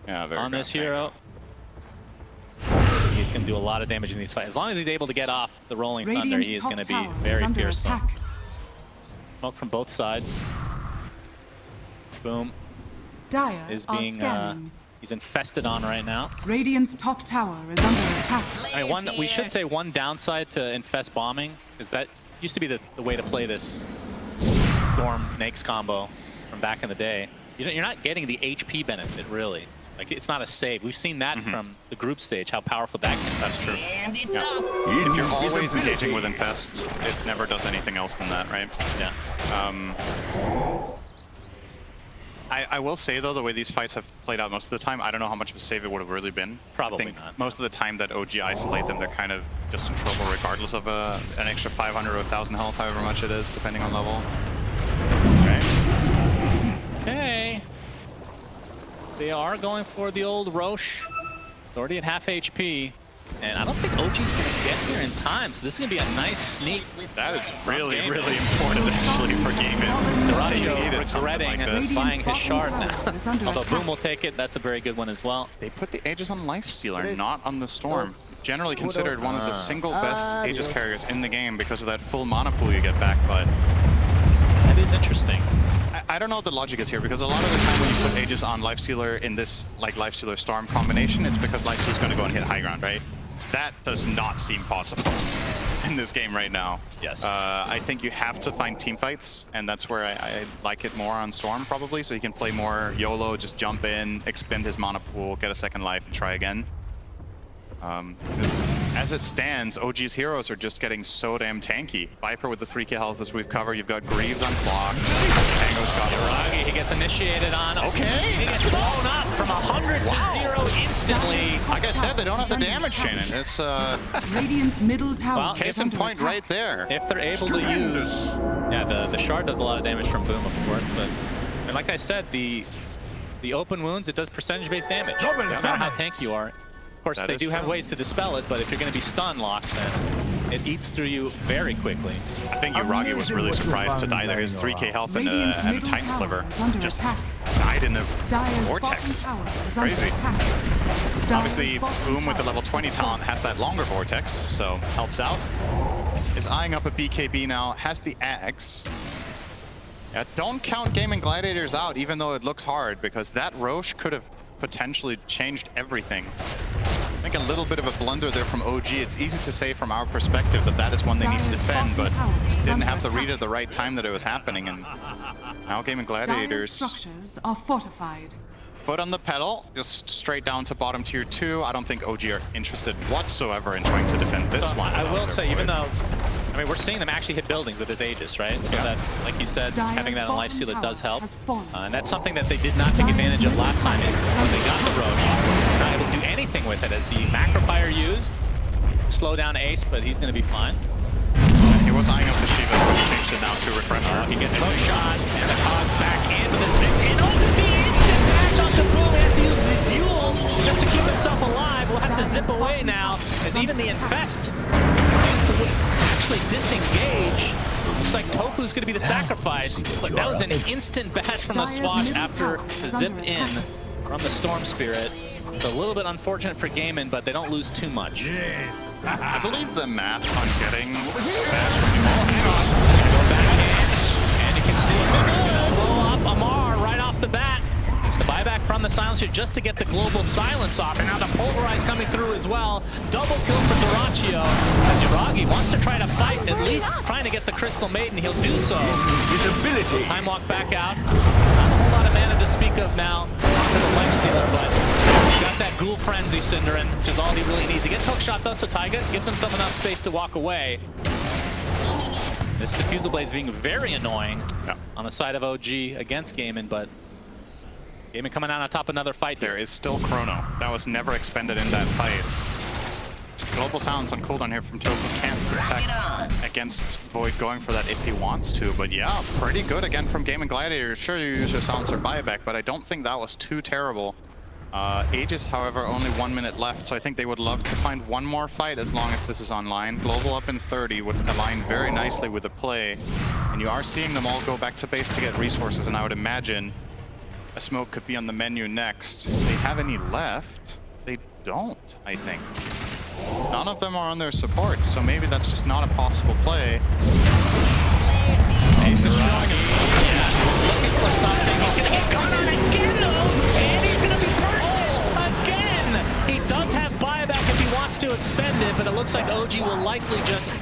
on this hero. He's going to do a lot of damage in these fights. As long as he's able to get off the Rolling Thunder, he is going to be very fearsome. Smoke from both sides. Boom. Dire is being he's infested on right now. Radiant's top tower is under attack. I mean, we should say one downside to infest bombing is that used to be the way to play this Storm Nyx combo from back in the day. You're not getting the HP benefit, really. Like, it's not a save. We've seen that from the group stage, how powerful that can be. That's true. And it's off. If you're always engaging with Infest, it never does anything else than that, right? Yeah. I will say, though, the way these fights have played out most of the time, I don't know how much of a save it would have really been. Probably I think not. most of the time that OG isolate them, they're kind of just in trouble regardless of an extra 500 or 1,000 health, however much it is, depending on level. Okay. They are going for the old Roche. It's already at half HP. And I don't think OG's going to get here in time, so this is going to be a nice sneak. That is really, really important, actually, for Gaimin. Dyrachyo regretting buying his shard now. Although Boom will take it, that's a very good one as well. They put the Aegis on Lifestealer, not on the Storm. Generally considered one of the single best Aegis carriers in the game because of that full mana pool you get back, but... That is interesting. I don't know what the logic is here, because a lot of the time when you put Aegis on Lifestealer in this like Lifestealer Storm combination, it's because Lifestealer's going to go and hit high ground, right? That does not seem possible in this game right now. Yes. I think you have to find team fights, and that's where I like it more on Storm, probably, so he can play more YOLO, just jump in, expend his mana pool, get a second life, and try again. As it stands, OG's heroes are just getting so damn tanky. Viper with the 3k health as we've covered. You've got Greaves on clock. Tango's got Ragi, he gets gets initiated on. Okay. He gets blown up from 100 to 0 instantly. Like I said, they don't have the damage, Shannon. It's Radiant's middle tower Well, is case in under point attack. right there. If they're able to use... Yeah, the shard does a lot of damage from Boom, of course, but... And like I said, the open wounds, it does percentage-based damage. No matter how tanky you are. Of course, they do have ways to dispel it, but if you're going to be stun locked, then it eats through you very quickly. I think Uragi was really surprised to die there. His 3k health and a Titan Sliver just died in a vortex. Crazy. Obviously, Boom with the level 20 talent has that longer vortex, so helps out. Is eyeing up a BKB now, has the axe. Yeah, don't count Gaming Gladiators out, even though it looks hard, because that Roche could have potentially changed everything. I think a little bit of a blunder there from OG. It's easy to say from our perspective that that is one they need to defend, but just didn't have the read at the right time that it was happening, and now Gaming Gladiators... structures are fortified. Foot on the pedal, just straight down to bottom tier 2. I don't think OG are interested whatsoever in trying to defend this one. I will say, even though, I mean, we're seeing them actually hit buildings with his Aegis, right? So that, like you said, having that on Life Steal, it does help. And that's something that they did not take advantage of last time, is when they got the Roche. They're not able to do anything with it, as the Macro Fire used. Slow down Ace, but he's going to be fine. He was eyeing up the Shiva, but he changed it now to Refresher. He gets hook shot, and the Cogs back into the zip, and oh, the instant dash onto Boom. He has to use his Duel just to keep himself alive. We'll have to zip away now, as even the Infest seems to actually disengage. Looks like Tofu's going to be the sacrifice, but that was an instant bash from the Swash after the zip in from the Storm Spirit. It's a little bit unfortunate for Gaimin, but they don't lose too much. I believe the math on getting bash from the ball. Hang on. Go back in, and you can see him gonna blow up Amar right off the bat. The buyback from the Silencer just to get the global silence off, and now the Pulverize coming through as well. Double kill for Doraccio, as Uragi wants to try to fight, at least trying to get the Crystal Maiden. He'll do so. His ability. Time walk back out. Not a whole lot of mana to speak of now onto the Life Stealer, but he's got that Ghoul Frenzy, Cinderin, which is all he really needs. He gets hookshot though, so Taiga gives himself enough space to walk away. This Diffusal Blade's being very annoying on the side of OG against Gaimin, but Gaimin coming out on top, another fight here. There is still Chrono. That was never expended in that fight. Global Silence on cooldown here from Tofu can't protect against Void going for that if he wants to, but yeah, pretty good again from Gaming Gladiator. Sure, you use your Silencer buyback, but I don't think that was too terrible. Aegis, however, only 1 minute left, so I think they would love to find one more fight as long as this is online. Global up in 30 would align very nicely with the play, and you are seeing them all go back to base to get resources, and I would imagine a smoke could be on the menu next. Do they have any left? They don't, I think. None of them are on their supports, so maybe that's just not a possible play. Ace is showing himself. Looking for something. He's gonna get gone on again though, and he's gonna be burnt again. He does have buyback if he wants to expend it, but it looks like OG will likely just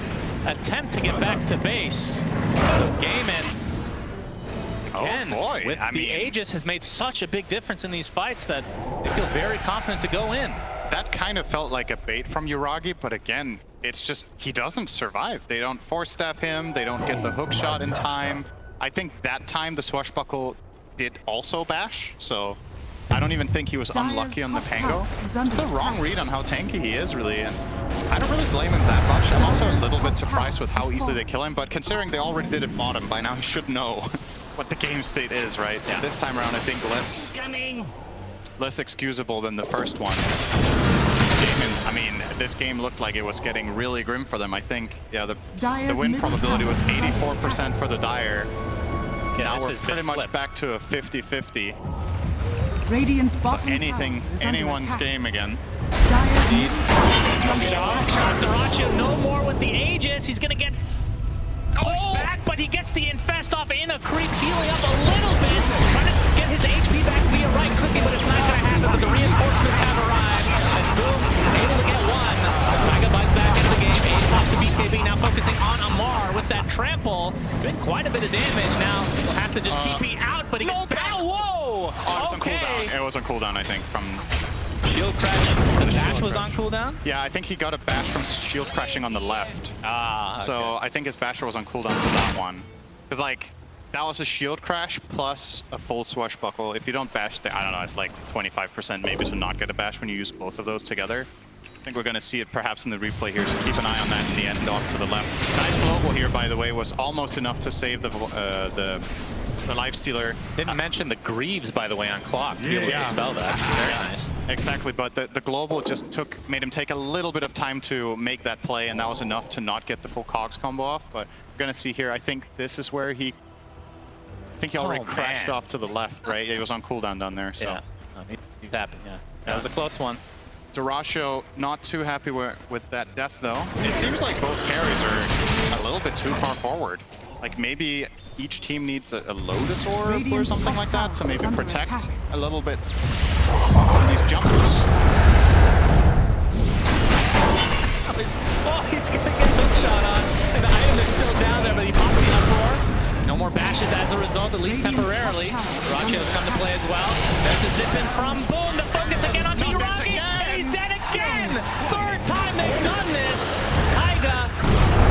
attempt to get back to base. So Gaimin, again, with the Aegis has made such a big difference in these fights that they feel very confident to go in. That kind of felt like a bait from Uragi, but again, it's just, he doesn't survive. They don't force staff him, they don't get the hook shot in time. I think that time the Swashbuckle did also bash, so I don't even think he was unlucky on the Pango. It's the wrong read on how tanky he is, really, and I don't really blame him that much. I'm also a little bit surprised with how easily they kill him, but considering they already did it bottom, by now he should know what the game state is, right? So this time around, I think less excusable than the first one. Gaimin, I mean, this game looked like it was getting really grim for them. I think, yeah, the win probability was 84% for the Dire. Now we're pretty much back to a 50-50. Radiant's bottom Anyone's game again. Doraccio no more with the Aegis. He's gonna get pushed back, but he gets the Infest off in a creep, healing up a little bit, trying to get his HP back via right clicking, but it's not gonna happen. But the reinforcements have arrived. As Boom able to get one. Taiga bites back into the game. Ace off the BKB, now focusing on Amar with that trample. Doing quite a bit of damage now. He'll have to just TP out, but he gets back. Whoa! It was on cooldown, I think, from Shield crash. The bash was on cooldown? Yeah, I think he got a bash from shield crashing on the left. Ah, okay. So I think his basher was on cooldown to that one. Because, like, That was a shield crash plus a full swashbuckle. If you don't bash, I don't know, it's like 25% maybe to not get a bash when you use both of those together. I think we're going to see it perhaps in the replay here, so keep an eye on that in the end off to the left. Nice global here, by the way, was almost enough to save the lifestealer. Didn't mention the Greaves, by the way, on clock. To be able to dispel that. Very nice. Exactly, but the global just made him take a little bit of time to make that play, and that was enough to not get the full cogs combo off. But we're going to see here, I think this is where he already crashed off to the left, right? It was on cooldown down there, so. Yeah, he's happy, yeah. That was a close one. Dyrachyo not too happy with that death, though. It seems like both carries are a little bit too far forward. Like maybe each team needs a Lotus Orb or something like that to maybe protect a little bit on these jumps. Oh, he's gonna get hook shot on, and the item is still down there, but he pops the uproar. No more bashes as a result, at least temporarily. Dyrachyo's come to play as well. There's the zip in from Boom, the focus again onto Uragi, and he's dead again! Third time they've done this! Taiga,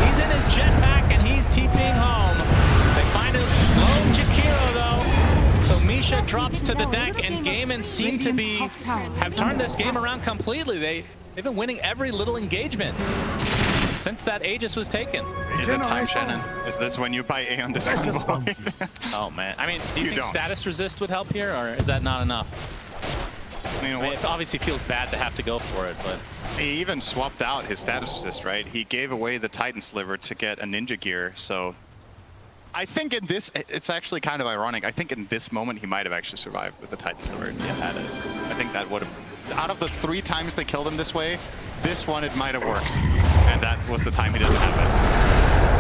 he's in his jetpack and he's TPing home. They find a lone Jakiro though. So Misha drops to the deck, and Gaimin seem to have turned this game around completely. They've been winning every little engagement since that Aegis was taken. Is it time, Shannon? Is this when you buy A on this combo? Oh man, I mean, do you think status resist would help here, or is that not enough? I mean, it obviously feels bad to have to go for it, but... He even swapped out his status resist, right? He gave away the Titan Sliver to get a ninja gear, so... I think in this, it's actually kind of ironic. I think in this moment he might have actually survived with the Titan Sliver. Yeah, I think that would have... Out of the 3 times they killed him this way, this one it might have worked. And that was the time he didn't have it.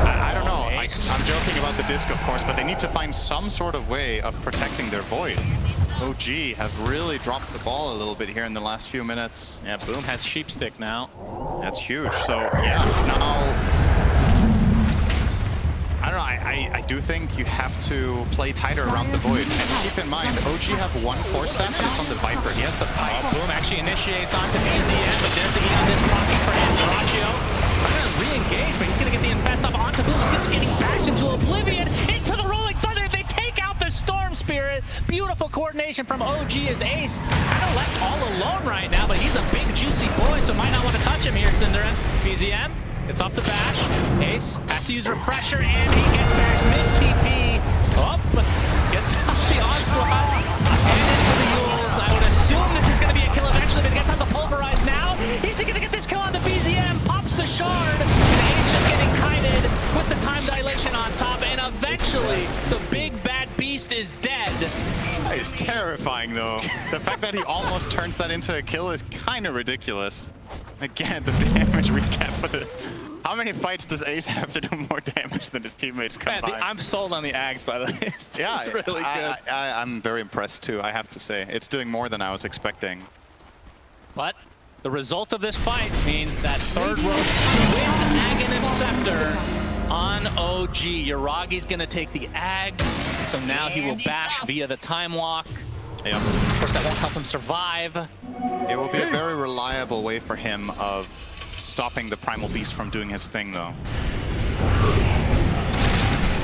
I don't know. I'm joking about the disc, of course, but they need to find some sort of way of protecting their Void. OG have really dropped the ball a little bit here in the last few minutes. Yeah, Boom has Sheepstick now. That's huge. So, yeah, now... I don't know, I do think you have to play tighter around the Void. And keep in mind, OG have 1 force damage on the Viper. He has the pipe. Boom actually initiates onto BZM, but there's the E on this blocking for him. Dyrachyo trying to re-engage, but he's going to get the infest off onto Boom. He's getting bashed into oblivion, into the Rolling Thunder. They take out the Storm Spirit. Beautiful coordination from OG as Ace. Kind of left all alone right now, but he's a big, juicy boy, so might not want to touch him here, Cinderin. BZM. It's off the bash. Ace has to use Refresher, and he gets bashed mid-TP. Oh, gets off the onslaught and into the Yules. I would assume this is going to be a kill eventually, but he gets on the Pulverize now. Is he going to get this kill on the BZM? Pops the Shard, and Ace just getting kited with the time dilation on top, and eventually the big bad beast is dead. That is terrifying, though. The fact that he almost turns that into a kill is kind of ridiculous. Again, the damage recap with it. How many fights does Ace have to do more damage than his teammates combined? Man, I'm sold on the Ags, by the way. It's really good. I'm very impressed, too, I have to say. It's doing more than I was expecting. But the result of this fight means that third row with Aghanim Scepter on OG. Uragi's going to take the Ags, so now he will bash via the Time Walk. Yep. Of course, that won't help him survive. It will be a very reliable way for him of stopping the Primal Beast from doing his thing, though.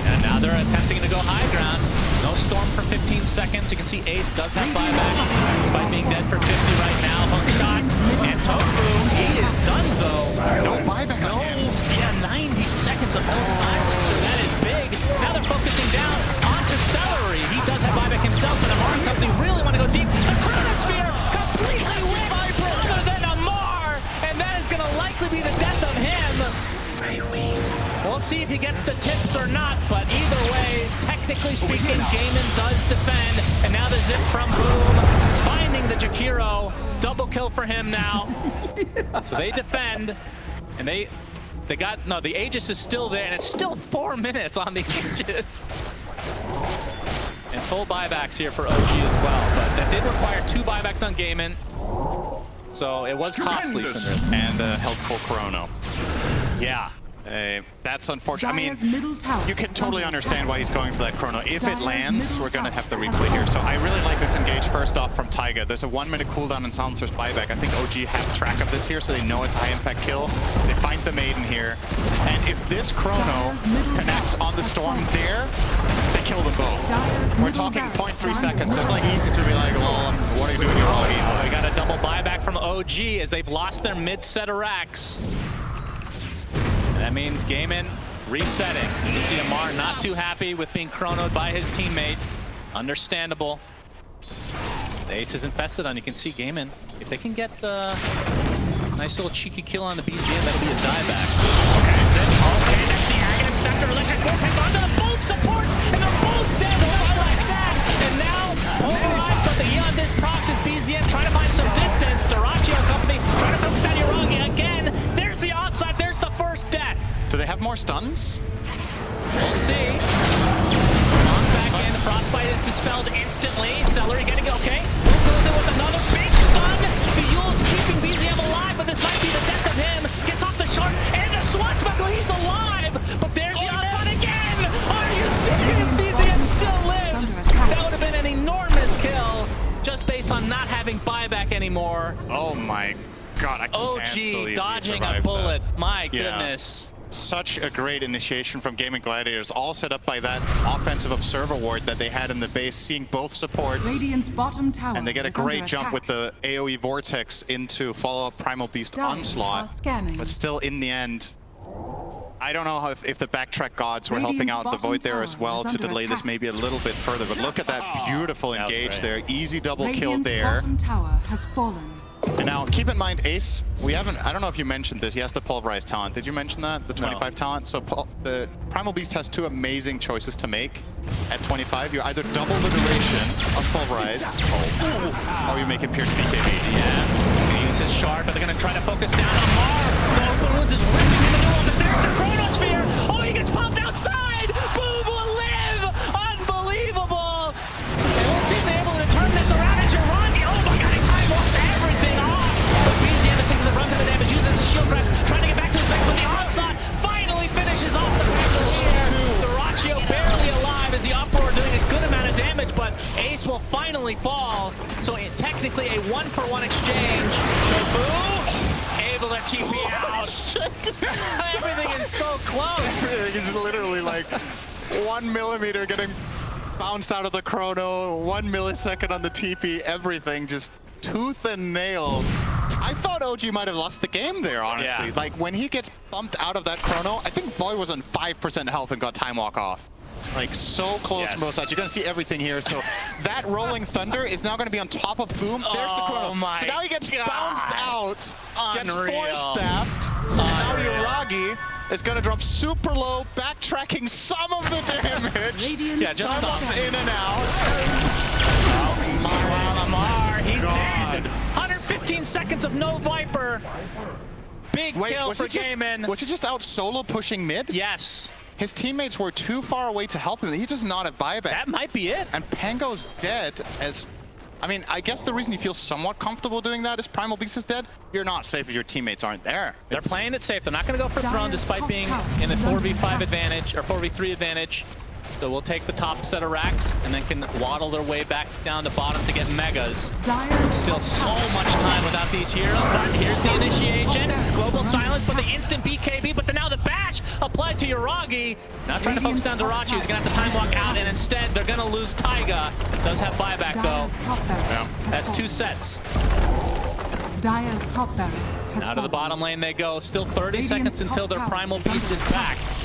And now they're attempting to go high ground. No Storm for 15 seconds. You can see Ace does have buyback, despite being dead for 50 right now. Hook shot, and Tofu, he is donezo. No buyback. No, yeah, 90 seconds of no silence, so that is big. Now they're focusing down onto Celery. He does have buyback himself, but Amar Company really want to go deep. The Chronosphere completely whipped other than Amar, and that is going to likely be the death of him. We'll see if he gets the tips or not, but either way, technically speaking, Gaimin does defend, and now the zip from Boom, finding the Jakiro. Double kill for him now. So they defend, and they got, no, the Aegis is still there, and it's still 4 minutes on the Aegis. And full buybacks here for OG as well, but that did require 2 buybacks on Gaimin. So it was costly, Cinder. And a helpful Chrono. Yeah. That's unfortunate. I mean, Dire's middle tower you can is totally under understand attack. why he's going for that chrono. If it Dire's lands, middle we're going to tower have the has replay here. So fallen. I really like this engage first off from Taiga. There's a 1 minute cooldown and Silencer's buyback. I think OG have track of this here, so they know it's a high impact kill. They find the Maiden here. And if this chrono Dire's middle connects tower on the has Storm fallen. there, they kill them both. Dire's We're middle talking barracks 0.3 is seconds. under It's like easy to be like, lol, what are you doing here, Augie? We got a double buyback from OG as they've lost their mid set of racks. That means Gaimin resetting. You see Amar not too happy with being chronoed by his teammate. Understandable. The ace is infested on. You can see Gaimin. If they can get the nice little cheeky kill on the BGM, that'll be a dieback. Okay, that's the Aghanim Scepter. Electric Vortex onto the both supports, and they're both dead like that. And now, override from the Eon Disc procs as BZM trying to find some distance. Dyrachyo company trying to focus down Yuragi again. There's the onside. There's the first death. Do they have more stuns? We'll see. Knock back in. The frostbite is dispelled instantly. Celery getting okay. We'll go in with another big stun. The Yule's keeping BZM alive, but this might be the death of him. Gets off the shark and the swashbuckle. He's alive, but there's the onside again. Are you serious? BZM still lives. That would have been an enormous kill, just based on not having buyback anymore. Oh my god, I can't believe OG he dodging a survived bullet. that. My Yeah. goodness. Such a great initiation from Gaming Gladiators, all set up by that offensive observer ward that they had in the base, seeing both supports. Radiant's bottom tower And they get a is under great jump attack. with the AoE Vortex into follow-up Primal Beast Dire are Onslaught. scanning. But still, in the end, I don't know if the backtrack gods were helping Radiant's out the bottom Void there tower as well is to under delay this attack. maybe a little bit further. But look at that beautiful That was engage great. there. Easy double kill Radiant's there. bottom tower has fallen. And now, keep in mind, Ace, I don't know if you mentioned this, he has the Pulverized talent. Did you mention that? The 25 talent? So the Primal Beast has two amazing choices to make at 25. You either double the duration of Pulverize, or you make it pierce BKB. Yeah, he uses Shard, but they're going to try to focus down on Mar. The open wounds is ripping in the middle of it. There's the Chronosphere. Oh, he gets popped outside. Boom will live. Unbelievable. And Ulti's able to turn this around as Yuragi. Oh my god, he time walks everything off. But BGM is taking the brunt of the damage, uses the shield crash, trying to get back to his base, but the onslaught finally finishes off the pressure here. Dyrachyo barely alive as the uproar doing a good amount of damage, but Ace will finally fall. So technically a 1-for-1 exchange. Boo! Able to TP out. Everything is so close. Everything is literally like 1 millimeter getting bounced out of the chrono, 1 millisecond on the TP, everything just tooth and nail. I thought OG might have lost the game there, honestly. Yeah. Like, when he gets bumped out of that chrono, I think Void was on 5% health and got time walk off. Like, so close Yes. from both sides. You're going to see everything here. So that Rolling Thunder is now going to be on top of Boom. There's the chrono. my So now he gets God. bounced out, gets Unreal. force-staffed, and now Unreal. Yuragi is going to drop super low, backtracking some of the damage. Radiant's Yeah, just top stop. tower. In and out. Amar, he's God. dead. 115 seconds of no Viper. Big kill for Gaimin. Was he just out solo pushing mid? Yes, His teammates were too far away to help him. He does not have buyback. that might be it. And Pango's dead as... I mean, I guess the reason he feels somewhat comfortable doing that is Primal Beast is dead. You're not safe if your teammates aren't there. They're playing it safe. They're not going to go for Dire's Throne despite top being tower in a is under 4v5 attack. advantage or 4v3 advantage. So we'll take the top set of racks and then can waddle their way back down to bottom to get megas. Dire's Still top so tower much time without these heroes, but here's the initiation. Global silence for the instant BKB, but now the bash applied to Yuragi. Now trying to focus down Dyrachyo. He's going to have to time walk out, and instead they're going to lose Taiga. Does have buyback Dire's though. top barracks has That's two fallen. sets. Dire's top barracks has Now to the fallen. bottom lane they go. Still 30 Radiant's seconds top until their tower Primal is Beast under is attack. back.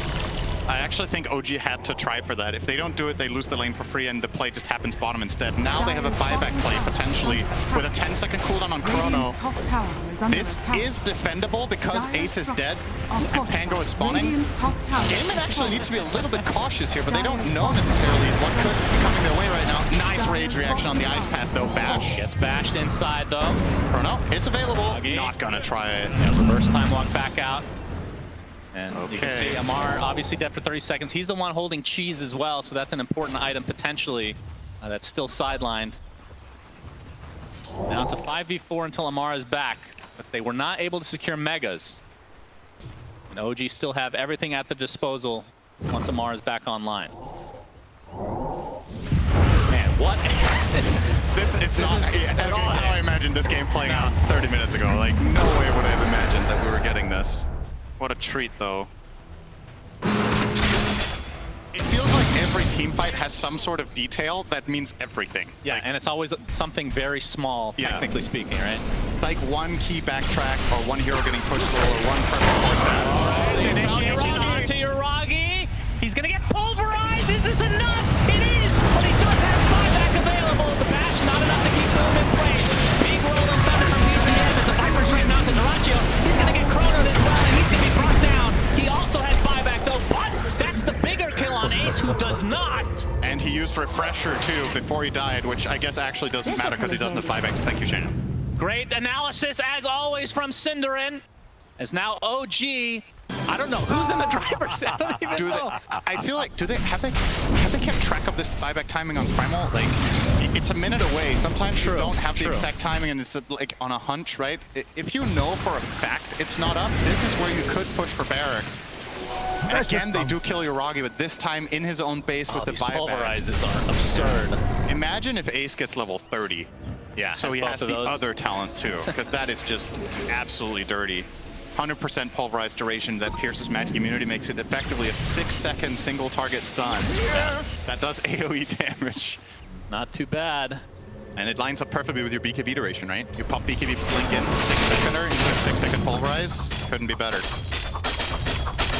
I actually think OG had to try for that. If they don't do it, they lose the lane for free and the play just happens bottom instead. Now they have a buyback play potentially with a 10-second cooldown on Chrono. Radiant's top tower is under This attack. is defendable because Dire's Ace is dead structures are and fortified. Pango is spawning. Radiant's top tower Gaimin is actually needs to be a little bit cautious here, but they don't Dire's know bottom necessarily what tower could be coming their way right now. Nice Dire's rage reaction on the bottom ice path though. tower is Bash. Gets bashed inside though. Chrono is available. Augie. Not gonna try it. Yeah, reverse time walk back out. And you can Okay. see Amar obviously dead for 30 seconds. He's the one holding cheese as well, so that's an important item potentially that's still sidelined. Now it's a 5v4 until Amar is back, but they were not able to secure megas. And OG still have everything at their disposal once Amara is back online. Man, what? It's not at all how I imagined this game playing out 30 minutes ago. Like, no way would I have imagined that we were getting this. What a treat, though. It feels like every team fight has some sort of detail that means everything. Yeah, like, and it's always something very small, technically speaking, right? Like one key backtrack, or one hero getting pushed low, or one person force that. Alright, the initiation onto Uragi. He's gonna get pulverized. Is this enough? It is, but he does have buyback available. The bash not enough to keep him in place. Big rolling thunder from BCM as the Viper straight out to Duracio. He's gonna get chronoed as well, and he's gonna be brought down. He also has buyback though, but that's the bigger kill on Ace, who does not. And he used Refresher too before he died, which I guess actually doesn't matter because he doesn't have buybacks. Thank you, Shannon. Great analysis as always from Cinderin. As now OG, I don't know who's in the driver's seat. I don't even know. I feel like have they kept track of this buyback timing on Primal? Like, it's a minute away. Sometimes you don't have the exact timing, and it's like on a hunch, right? If you know for a fact it's not up, this is where you could push for barracks. And again, they do kill Uragi, but this time in his own base with the buyback. These pulverizes are absurd. Imagine if Ace gets level 30. Yeah, so he has the other talent too, because that is just absolutely dirty. 100% pulverized duration that pierces magic immunity makes it effectively a 6-second single target stun. Yeah. That does AoE damage. Not too bad. And it lines up perfectly with your BKB duration, right? You pop BKB blink in 6-seconder into a 6-second pulverize. Couldn't be better.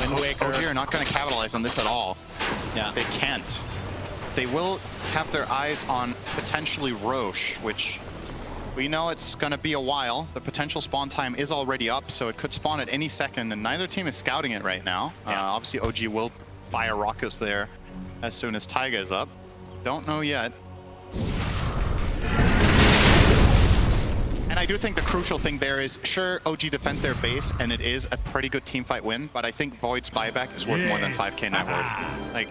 Wind Waker. OG are not going to capitalize on this at all. Yeah. They can't. They will have their eyes on potentially Roche, which we know it's going to be a while. The potential spawn time is already up, so it could spawn at any second, and neither team is scouting it right now. Yeah. Obviously, OG will fire rockets there as soon as Taiga is up. Don't know yet. And I do think the crucial thing there is, sure, OG defend their base, and it is a pretty good teamfight win, but I think Void's buyback is worth more than 5k net worth. Like,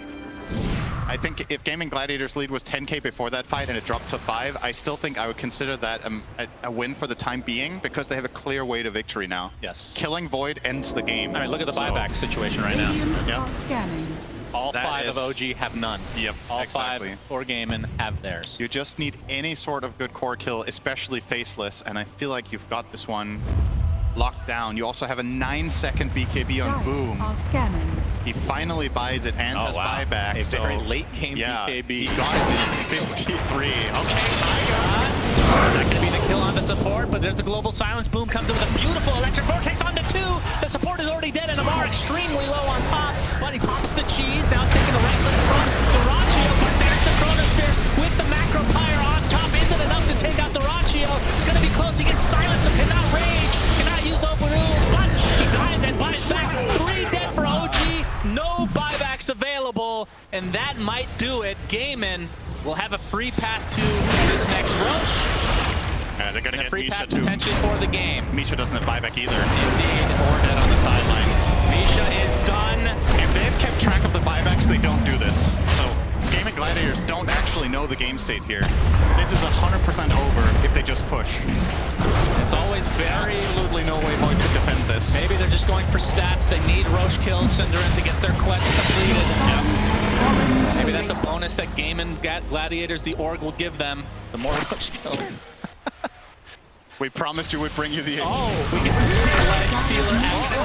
I think if Gaming Gladiators lead was 10k before that fight and it dropped to 5, I still think I would consider that a win for the time being, because they have a clear way to victory now. Yes. Killing Void ends the game. I mean, look at the buyback situation right now. Are scanning. All 5 of OG have none. Yep, All exactly. 5 for Gaimin have theirs. You just need any sort of good core kill, especially faceless, and I feel like you've got this one locked down. You also have a 9-second BKB on Boom. Are scanning. He finally buys it and has buyback. A very late game yeah, BKB. He got it in 53. Okay, Taiga. Not going to be the kill on the support, but there's a global silence. Boom comes in with a beautiful electric vortex onto 2. The support is already dead, and Amar extremely low on top. But he pops the cheese. Now it's taking the right clicks from Duracio, but there's the Chronosphere with the macro pyre on top. Is it enough to take out Duracio? It's going to be close. He gets silence, so cannot rage, cannot use open room, but he dies and buys back. 3 dead for OG. No buybacks available, and that might do it. Gaimin will have a free path to this next Roche. They're going to get free Misha path too. potentially for the game. Misha doesn't have buyback either. Indeed. 4 dead on the sidelines. Misha is done. If they had kept track of the buybacks, they don't do this. So Gaming Gladiators don't actually know the game state here. This is 100% over if they just push. It's always very... Absolutely no way Void could defend this. Maybe they're just going for stats. They need Roche kills, Cinderin, to get their quest completed. Yeah. Maybe that's a bonus that Gaimin Gladiators, the org, will give them. The more Roche kills. We promised you would bring you the... Oh, we get to see Ledge Sealer active.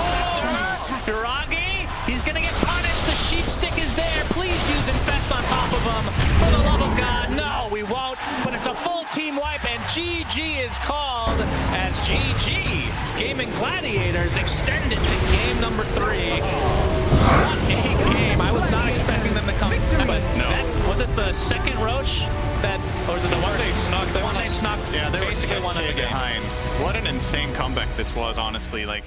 Uragi, he's gonna get punished. The sheep stick is there. Please use Infest on top of him. For the love of God, no, we won't. But it's a full team wipe, and GG is called as GG. Gaming Gladiators extended to game number 3. What a game. I was not expecting them to come. But no. Was it the second Roche that, or was it the one they snuck? The one they snuck. Yeah, they were basically one of the game. behind. What an insane comeback this was, honestly. Like,